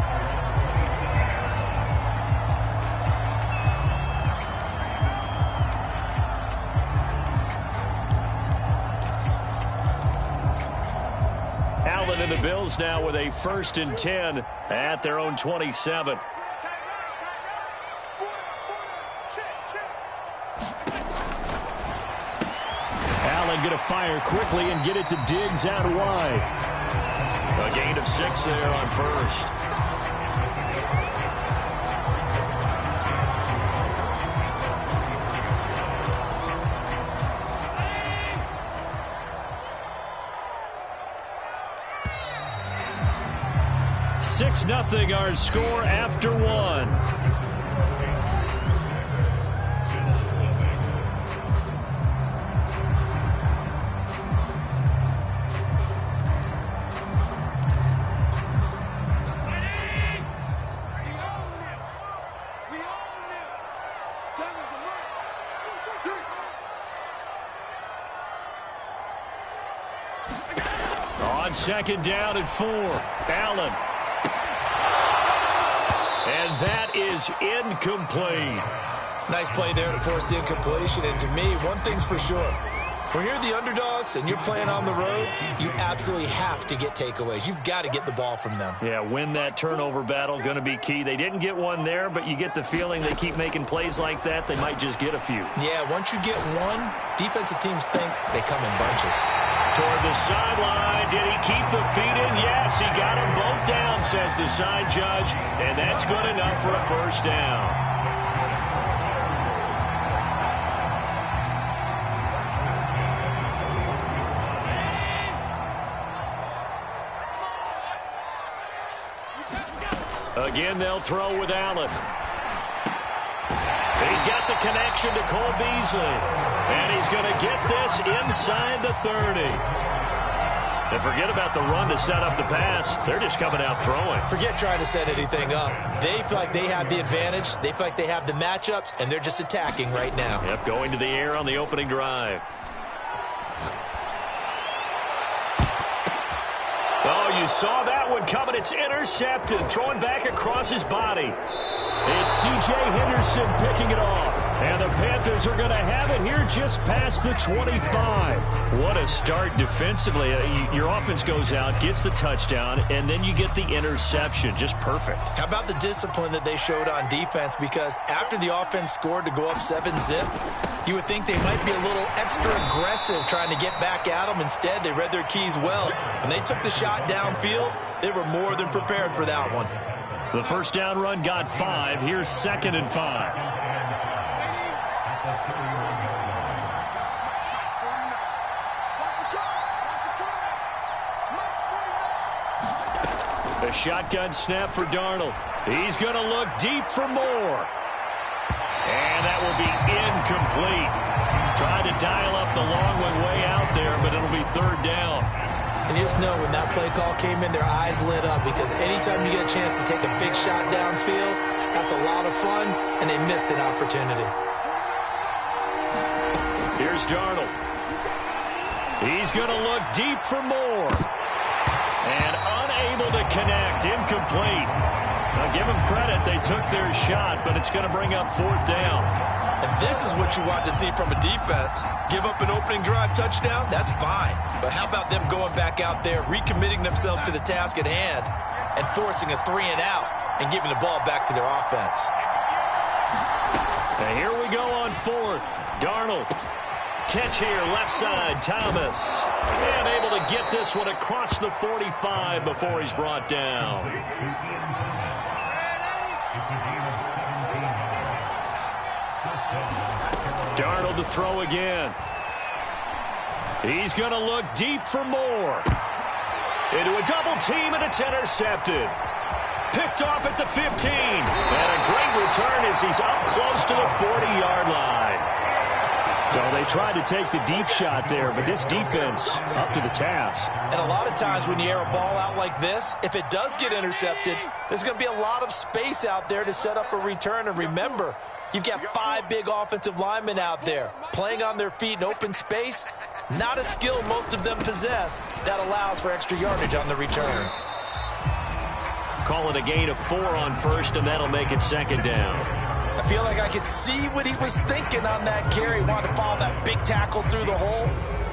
Allen and the Bills now with a 1st and 10 at their own 27. Allen going to fire quickly and get it to Diggs out wide. A gain of 6 there on 1st. Nothing our score after 1. On 2nd down and 4, Allen. And that is incomplete. Nice play there to force the incompletion. And to me, one thing's for sure. When you're the underdogs and you're playing on the road, you absolutely have to get takeaways. You've got to get the ball from them. Yeah, win that turnover battle, going to be key. They didn't get one there, but you get the feeling they keep making plays like that, they might just get a few. Yeah, once you get one, defensive teams think they come in bunches. Toward the sideline, did he keep the feet in? Yes, he got them both down, says the side judge, and that's good enough for a 1st down. Again, they'll throw with Allen. He's got the connection to Cole Beasley. And he's going to get this inside the 30. And forget about the run to set up the pass. They're just coming out throwing. Forget trying to set anything up. They feel like they have the advantage. They feel like they have the matchups, and they're just attacking right now. Yep, going to the air on the opening drive. Oh, you saw that one coming. It's intercepted. Throwing back across his body. It's C.J. Henderson picking it off. And the Panthers are going to have it here just past the 25. What a start defensively. Your offense goes out, gets the touchdown, and then you get the interception. Just perfect. How about the discipline that they showed on defense? Because after the offense scored to go up 7-zip, you would think they might be a little extra aggressive trying to get back at them. Instead, they read their keys well. When they took the shot downfield, they were more than prepared for that one. The 1st down run got 5. Here's 2nd and 5. A shotgun snap for Darnold. He's going to look deep for more. And that will be incomplete. Tried to dial up the long one way out there, but it'll be 3rd down. And you just know when that play call came in, their eyes lit up, because anytime you get a chance to take a big shot downfield, that's a lot of fun, and they missed an opportunity. Here's Darnold. He's going to look deep for more. And unable to connect. Incomplete. Now give them credit. They took their shot, but it's going to bring up 4th down. And this is what you want to see from a defense. Give up an opening drive touchdown, that's fine. But how about them going back out there, recommitting themselves to the task at hand, and forcing a 3-and-out and giving the ball back to their offense. And here we go on 4th. Darnold. Catch here, left side, Thomas. And able to get this one across the 45 before he's brought down. Darnold to throw again. He's going to look deep for more. Into a double team, and it's intercepted. Picked off at the 15. And a great return as he's up close to the 40-yard line. So they tried to take the deep shot there, but this defense up to the task. And a lot of times when you air a ball out like this, if it does get intercepted, there's going to be a lot of space out there to set up a return. And remember, you've got 5 big offensive linemen out there playing on their feet in open space. Not a skill most of them possess that allows for extra yardage on the return. Call it a gain of 4 on first, and that'll make it second down. I feel like I could see what he was thinking on that carry. Wanted to follow that big tackle through the hole.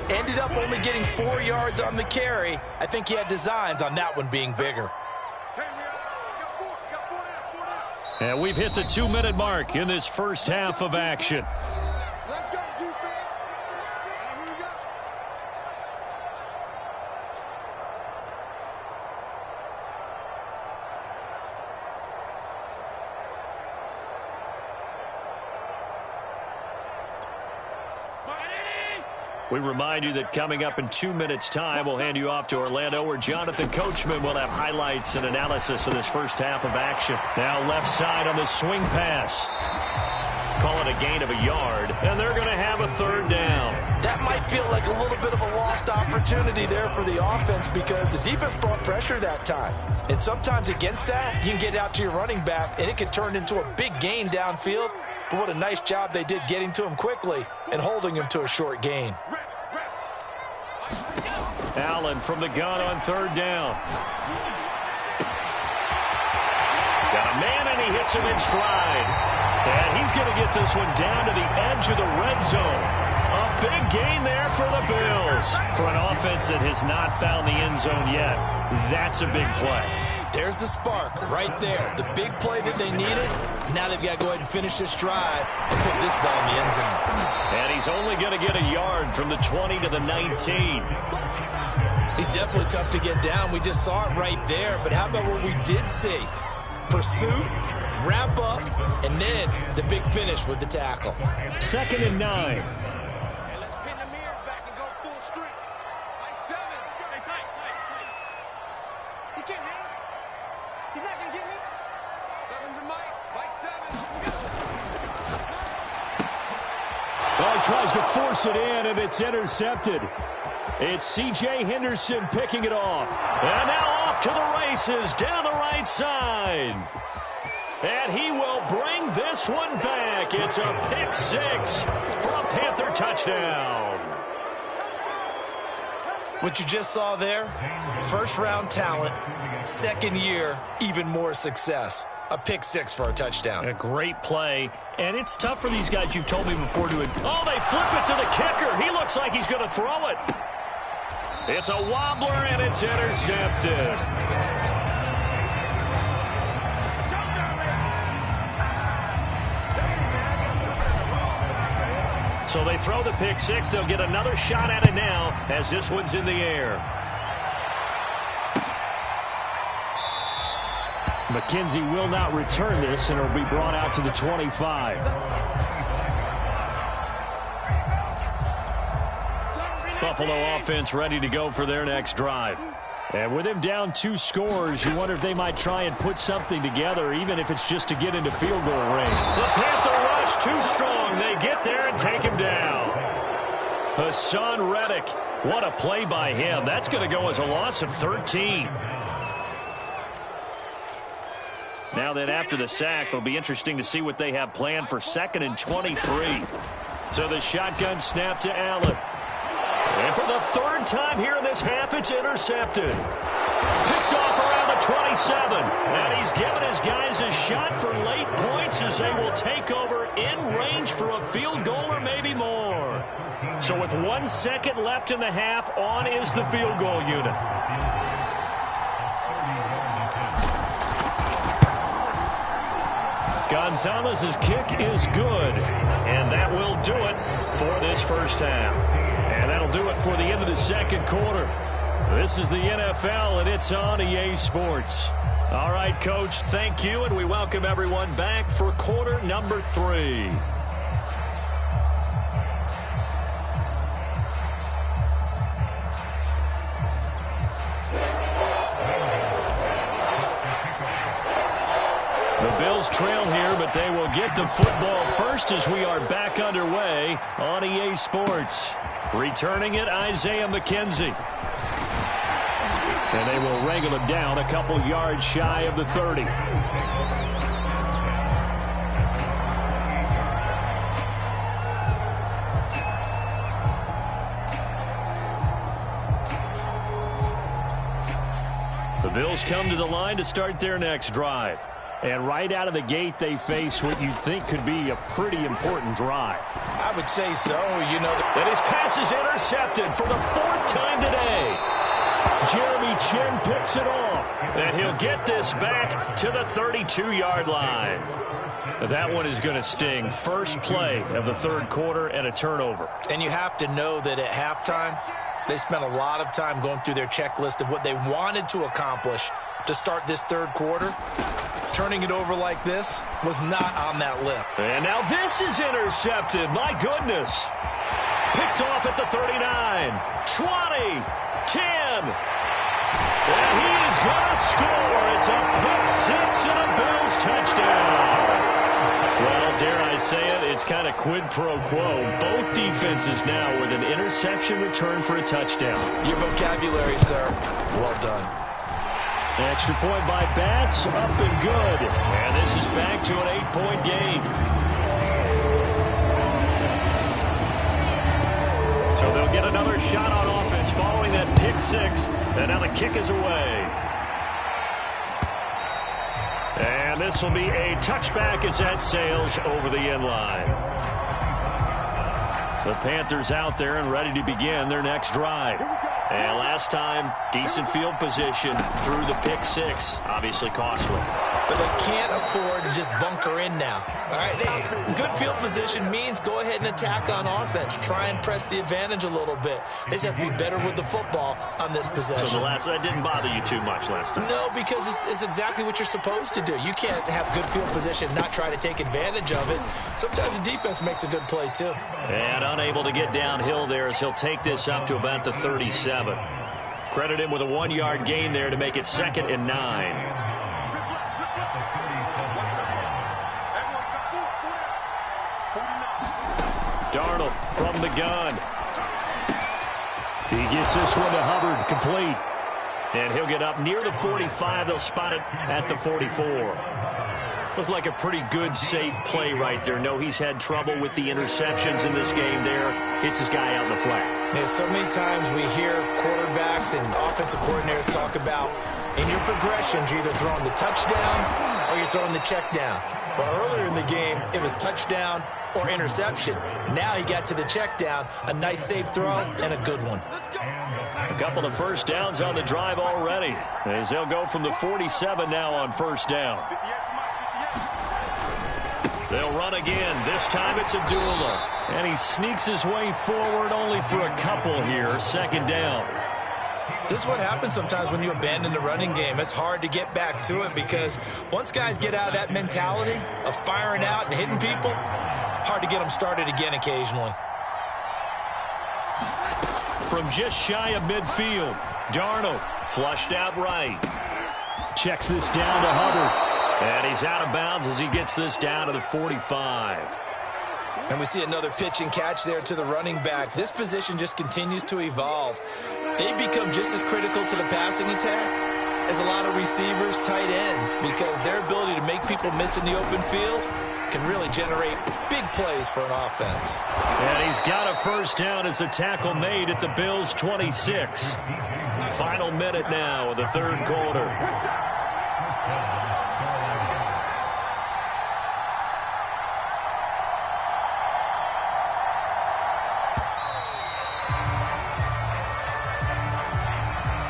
Ended up only getting 4 yards on the carry. I think he had designs on that one being bigger. And we've hit the 2-minute mark in this first half of action. Let's go, defense. Here we go. We remind you that coming up in 2 minutes' time, we'll hand you off to Orlando, where Jonathan Coachman will have highlights and analysis of this first half of action. Now left side on the swing pass. Call it a gain of a yard, and they're going to have a third down. That might feel like a little bit of a lost opportunity there for the offense because the defense brought pressure that time. And sometimes against that, you can get out to your running back, and it can turn into a big gain downfield. But what a nice job they did getting to him quickly and holding him to a short gain. Allen from the gun on third down. Got a man, and he hits him in stride. And he's going to get this one down to the edge of the red zone. A big gain there for the Bills. For an offense that has not found the end zone yet, that's a big play. There's the spark right there. The big play that they needed. Now they've got to go ahead and finish this drive and put this ball in the end zone. And he's only going to get a yard from the 20 to the 19. He's definitely tough to get down. We just saw it right there. But how about what we did see? Pursuit, wrap up, and then the big finish with the tackle. 2nd and 9. Tries to force it in, and it's intercepted. It's C.J. Henderson picking it off. And now off to the races down the right side. And he will bring this one back. It's a pick 6 for a Panther touchdown. What you just saw there, first-round talent, second year, even more success. A pick 6 for a touchdown. A great play. And it's tough for these guys, you've told me before, to... Oh, they flip it to the kicker. He looks like he's going to throw it. It's a wobbler, and it's intercepted. So they throw the pick 6. They'll get another shot at it now as this one's in the air. McKenzie will not return this, and it'll be brought out to the 25. Buffalo offense ready to go for their next drive. And with him down 2 scores, you wonder if they might try and put something together, even if it's just to get into field goal range. The Panther rush too strong. They get there and take him down. Hassan Reddick, what a play by him. That's going to go as a loss of 13. Now then, after the sack, it'll be interesting to see what they have planned for 2nd and 23. So the shotgun snap to Allen. And for the 3rd time here in this half, it's intercepted. Picked off around the 27. And he's given his guys a shot for late points as they will take over in range for a field goal or maybe more. So with 1 second left in the half, on is the field goal unit. Gonzalez's kick is good, and that will do it for this first half. And that'll do it for the end of the second quarter. This is the NFL, and it's on EA Sports. All right, Coach, thank you, and we welcome everyone back for quarter number 3. The Bills trail here, but they will get the football first as we are back underway on EA Sports. Returning it, Isaiah McKenzie. And they will wrangle him down a couple yards shy of the 30. Bills come to the line to start their next drive. And right out of the gate, they face what you think could be a pretty important drive. I would say so. You know, and his pass is intercepted for the 4th time today. Jeremy Chinn picks it off, and he'll get this back to the 32-yard line. That one is going to sting. First play of the third quarter and a turnover. And you have to know that at halftime, they spent a lot of time going through their checklist of what they wanted to accomplish to start this third quarter. Turning it over like this was not on that list. And now this is intercepted. My goodness. Picked off at the 39, 20, 10. And he is going to score. It's a pick six and a Bills touchdown. Well, dare I say it, it's kind of quid pro quo. Both defenses now with an interception return for a touchdown. Your vocabulary, sir. Well done. Extra point by Bass, up and good. And this is back to an 8-point game. So they'll get another shot on offense following that pick six. And now the kick is away. And this will be a touchback as that sails over the end line. The Panthers out there and ready to begin their next drive. And last time, decent field position through the pick six. Obviously costly. But they can't afford to just bunker in now. All right, good field position means go ahead and attack on offense. Try and press the advantage a little bit. They just have to be better with the football on this possession. So that didn't bother you too much last time? No, because it's exactly what you're supposed to do. You can't have good field position and not try to take advantage of it. Sometimes the defense makes a good play too. And unable to get downhill there as he'll take this up to about the 37. Credit him with a 1-yard gain there to make it 2nd and 9. Darnold from the gun. He gets this one to Hubbard, complete. And he'll get up near the 45. They'll spot it at the 44. Looked like a pretty good, safe play right there. No, he's had trouble with the interceptions in this game there. Hits his guy out in the flat. Yeah, so many times we hear quarterbacks and offensive coordinators talk about in your progressions, you're either throwing the touchdown or you're throwing the check down. But earlier in the game, it was touchdown or interception. Now he got to the check down, a nice safe throw, and a good one. A couple of first downs on the drive already, as they'll go from the 47 now on first down. They'll run again. This time it's Abdullah. And he sneaks his way forward only for a couple here. 2nd down. This is what happens sometimes when you abandon the running game. It's hard to get back to it because once guys get out of that mentality of firing out and hitting people, hard to get them started again occasionally. From just shy of midfield, Darnold flushed out right. Checks this down to Hubbard. And he's out of bounds as he gets this down to the 45. And we see another pitch and catch there to the running back. This position just continues to evolve. They become just as critical to the passing attack as a lot of receivers, tight ends, because their ability to make people miss in the open field can really generate big plays for an offense. And he's got a first down as a tackle made at the Bills' 26. Final minute now of the third quarter.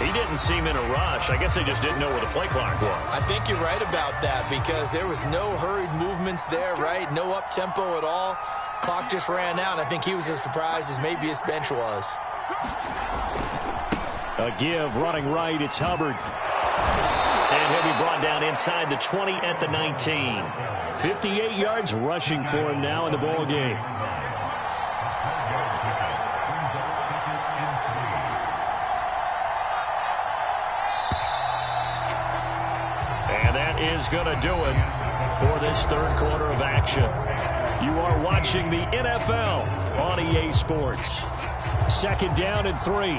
He didn't seem in a rush. I guess they just didn't know where the play clock was. I think you're right about that because there was no hurried movements there, right? No up-tempo at all. Clock just ran out. I think he was as surprised as maybe his bench was. A give running right. It's Hubbard. And he'll be brought down inside the 20 at the 19. 58 yards rushing for him now in the ball game. Is going to do it for this third quarter of action. You are watching the NFL on EA Sports. 2nd down and 3.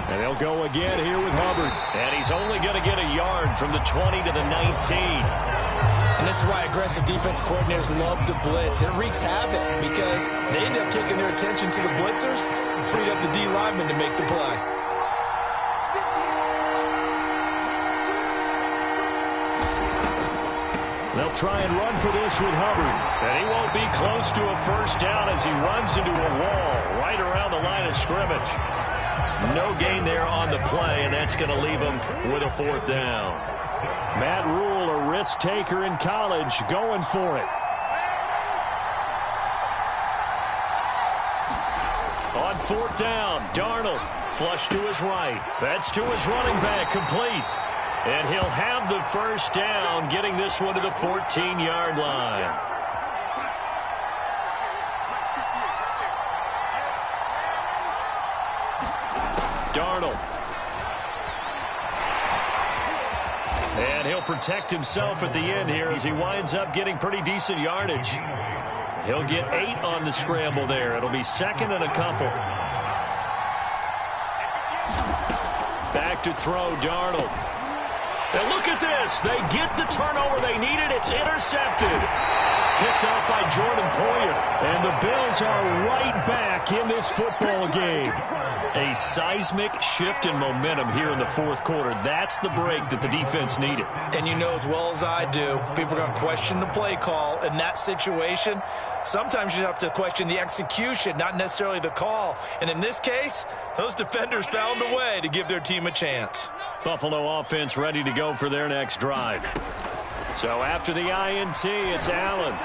And they'll go again here with Hubbard. And he's only going to get a yard from the 20 to the 19. And this is why aggressive defense coordinators love to blitz. It wreaks havoc because they end up taking their attention to the blitzers, freed up the D lineman to make the play. They'll try and run for this with Hubbard. And he won't be close to a first down as he runs into a wall right around the line of scrimmage. No gain there on the play, and that's going to leave him with a fourth down. Matt Rule, a risk taker in college, going for it. On fourth down, Darnold flush to his right. That's to his running back, complete. And he'll have the first down, getting this one to the 14-yard line. Darnold. And he'll protect himself at the end here as he winds up getting pretty decent yardage. He'll get 8 on the scramble there. It'll be second and a couple. Back to throw, Darnold. And look at this. They get the turnover they needed. It's intercepted. Picked off by Jordan Poyer. And the Bills are right back in this football game. A seismic shift in momentum here in the fourth quarter. That's the break that the defense needed. And you know as well as I do, people are going to question the play call in that situation. Sometimes you have to question the execution, not necessarily the call. And in this case, those defenders found a way to give their team a chance. Buffalo offense ready to go for their next drive. So after the INT, it's Allen.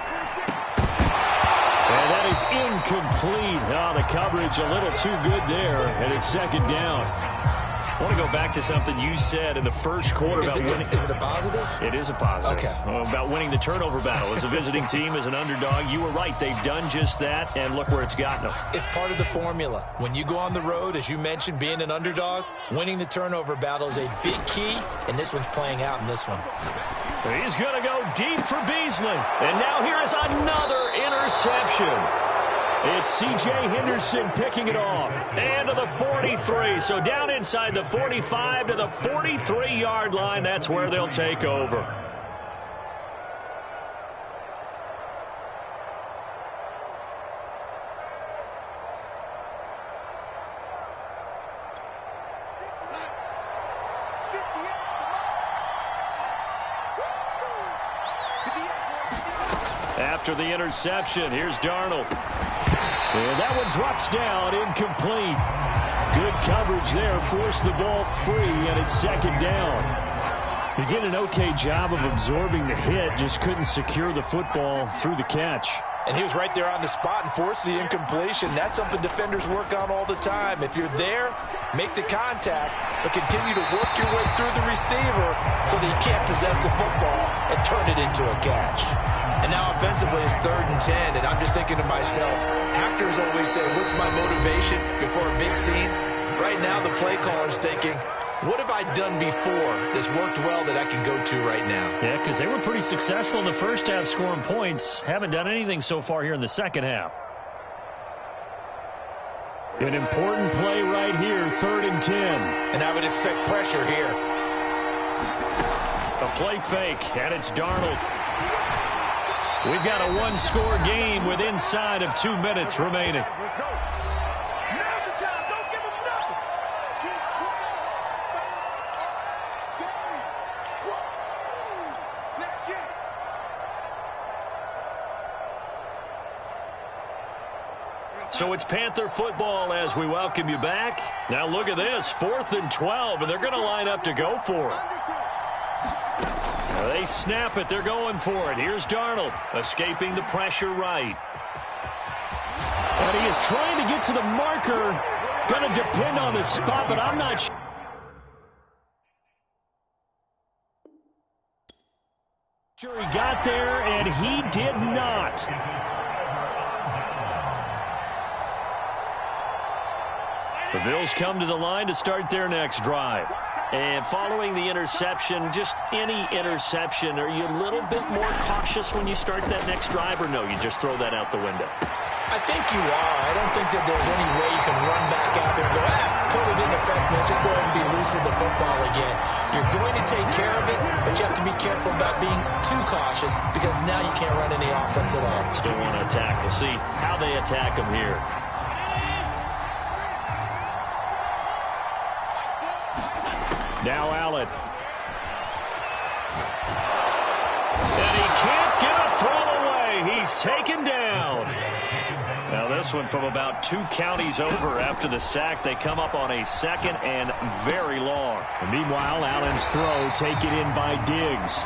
And that is incomplete. Oh, the coverage a little too good there, and it's second down. I want to go back to something you said in the first quarter about winning. Is it a positive? It is a positive. Okay. About winning the turnover battle. As a visiting team, as an underdog, you were right. They've done just that, and look where it's gotten them. It's part of the formula. When you go on the road, as you mentioned, being an underdog, winning the turnover battle is a big key, and this one's playing out in this one. He's going to go deep for Beasley. And now here is another interception. It's C.J. Henderson picking it off. And to the 43. So down inside the 45 to the 43-yard line. That's where they'll take over. After the interception, here's Darnold. And that one drops down, incomplete. Good coverage there, forced the ball free, and it's second down. He did an okay job of absorbing the hit, just couldn't secure the football through the catch. And he was right there on the spot and forced the incompletion. That's something defenders work on all the time. If you're there, make the contact, but continue to work your way through the receiver so that you can't possess the football and turn it into a catch. And now offensively it's 3rd and 10, and I'm just thinking to myself, actors always say, what's my motivation before a big scene? Right now the play caller's thinking, what have I done before that's worked well that I can go to right now? Yeah, because they were pretty successful in the first half scoring points. Haven't done anything so far here in the second half. An important play right here, 3rd and 10. And I would expect pressure here. A play fake, and it's Darnold. We've got a one-score game with inside of 2 minutes remaining. So it's Panther football as we welcome you back. Now look at this, 4th and 12, and they're going to line up to go for it. They snap it. They're going for it. Here's Darnold, escaping the pressure right. And he is trying to get to the marker. Going to depend on the spot, but I'm not sure he got there, and he did not. The Bills come to the line to start their next drive. And following the interception, just any interception, are you a little bit more cautious when you start that next drive, or no, you just throw that out the window? I think you are. I don't think that there's any way you can run back out there and go, totally didn't effect, man, just go ahead and be loose with the football again. You're going to take care of it, but you have to be careful about being too cautious because now you can't run any offense at all. Still want to attack. We'll see how they attack him here. Now Allen. And he can't get a throw away. He's taken down. Now this one from about 2 counties over after the sack. They come up on a 2nd and very long. And meanwhile, Allen's throw taken in by Diggs.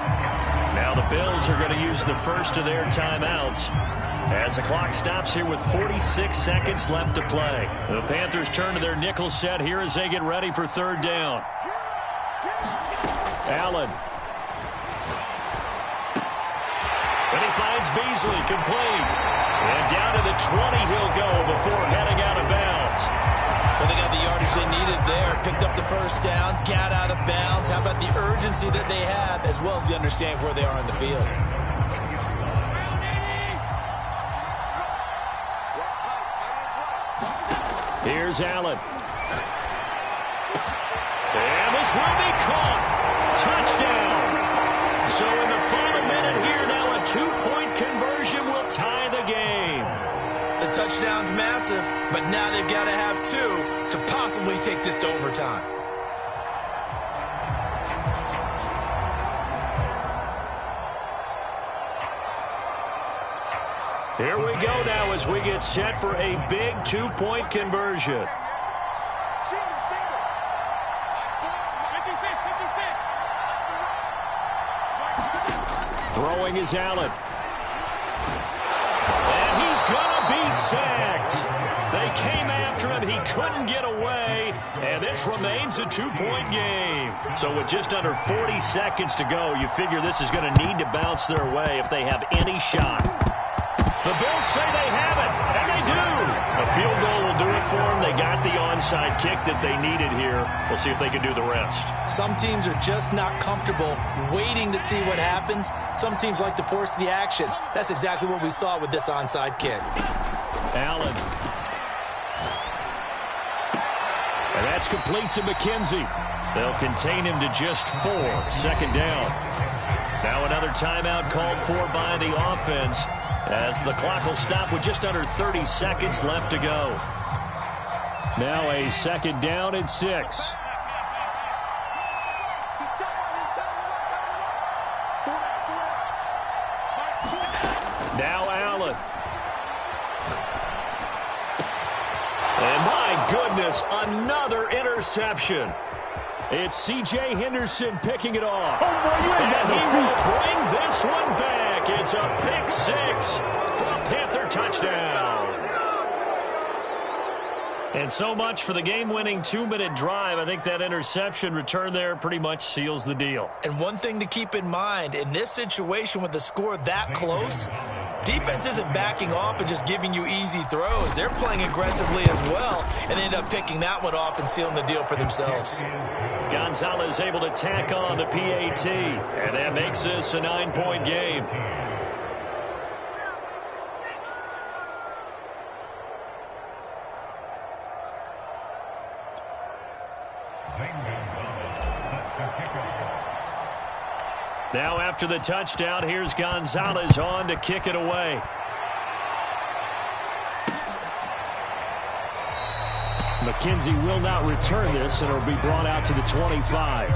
Now the Bills are going to use the first of their timeouts as the clock stops here with 46 seconds left to play. The Panthers turn to their nickel set here as they get ready for 3rd down. Allen. And he finds Beasley complete. And down to the 20 he'll go before heading out of bounds. Well, they got the yardage they needed there. Picked up the first down, got out of bounds. How about the urgency that they have as well as the understanding where they are in the field? Here's Allen. And this will be caught. Touchdown. So in the final minute here now, a 2-point conversion will tie the game. The touchdown's massive, but now they've got to have 2 to possibly take this to overtime. Here we go now as we get set for a big 2-point conversion. Throwing is Allen. And he's going to be sacked. They came after him. He couldn't get away. And this remains a 2-point game. So with just under 40 seconds to go, you figure this is going to need to bounce their way if they have any shot. The Bills say they have it, and they do. A field goal will do it for them. They got the onside kick that they needed here. We'll see if they can do the rest. Some teams are just not comfortable waiting to see what happens. Some teams like to force the action. That's exactly what we saw with this onside kick. Allen. And that's complete to McKenzie. They'll contain him to just 4. 2nd down. Now another timeout called for by the offense, as the clock will stop with just under 30 seconds left to go. Now a 2nd down and 6. Now Allen. And my goodness, another interception. It's C.J. Henderson picking it off. And he will bring this one back. It's a pick 6 for a Panther touchdown. And so much for the game-winning 2-minute drive. I think that interception return there pretty much seals the deal. And one thing to keep in mind, in this situation with the score that close, defense isn't backing off and just giving you easy throws. They're playing aggressively as well, and they end up picking that one off and sealing the deal for themselves. Gonzalez able to tack on the PAT, and that makes this a 9-point game. Now after the touchdown, here's Gonzalez on to kick it away. McKenzie will not return this, and it'll be brought out to the 25.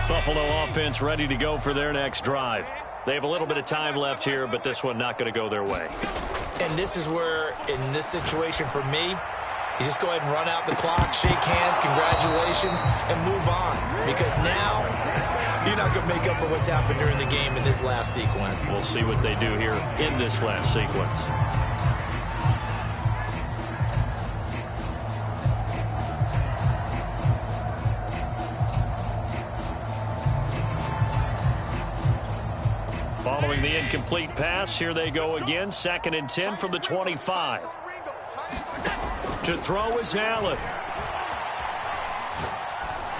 Buffalo offense ready to go for their next drive. They have a little bit of time left here, but this one not going to go their way. And this is where, in this situation for me, you just go ahead and run out the clock, shake hands, congratulations, and move on. Because now, you're not going to make up for what's happened during the game in this last sequence. We'll see what they do here in this last sequence. Following the incomplete pass, here they go again. 2nd and 10 from the 25. To throw is Allen.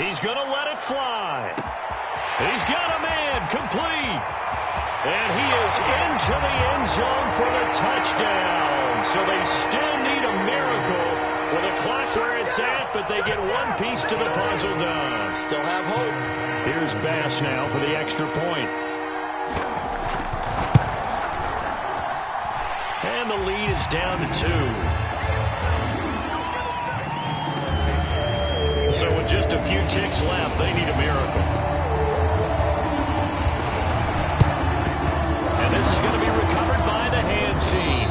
He's going to let it fly. He's got a man, complete. And he is into the end zone for the touchdown. So they still need a miracle with the clock where it's at, but they get one piece to the puzzle done. Still have hope. Here's Bass now for the extra point. And the lead is down to 2. So with just a few ticks left, they need a miracle. And this is going to be recovered by the hands team.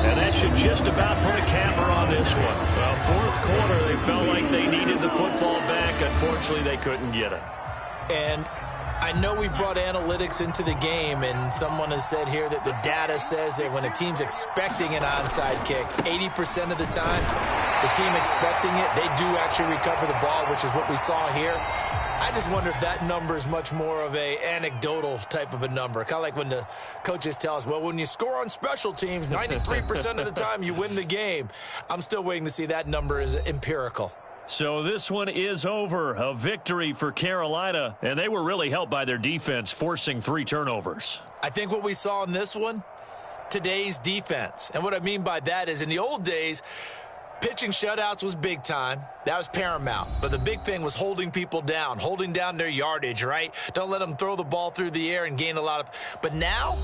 And that should just about put a capper on this one. Well, fourth quarter, they felt like they needed the football back. Unfortunately, they couldn't get it. And I know we've brought analytics into the game, and someone has said here that the data says that when a team's expecting an onside kick, 80% of the time, the team expecting it, they do actually recover the ball, which is what we saw here. I just wonder if that number is much more of a anecdotal type of a number. Kind of like when the coaches tell us, well, when you score on special teams, 93% of the time you win the game. I'm still waiting to see that number is empirical. So this one is over. A victory for Carolina, and they were really helped by their defense, forcing 3 turnovers. I think what we saw in this one, today's defense. And what I mean by that is in the old days, pitching shutouts was big time. That was paramount. But the big thing was holding people down, holding down their yardage, right? Don't let them throw the ball through the air and gain a lot of... But now,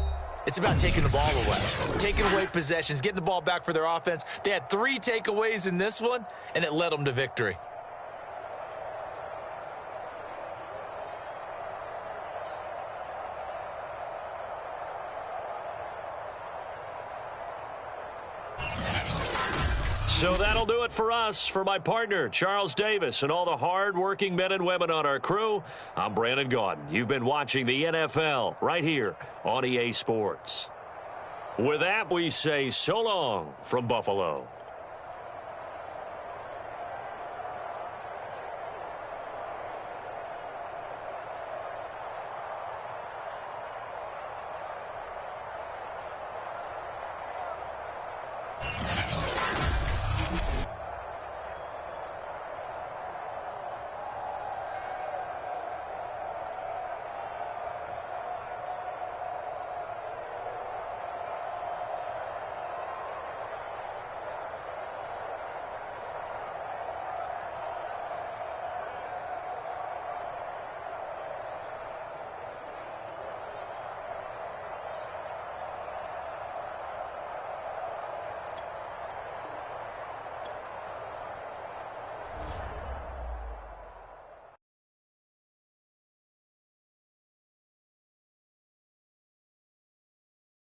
it's about taking the ball away, taking away possessions, getting the ball back for their offense. They had 3 takeaways in this one, and it led them to victory. So that'll do it for us. For my partner, Charles Davis, and all the hard-working men and women on our crew, I'm Brandon Gaudin. You've been watching the NFL right here on EA Sports. With that, we say so long from Buffalo.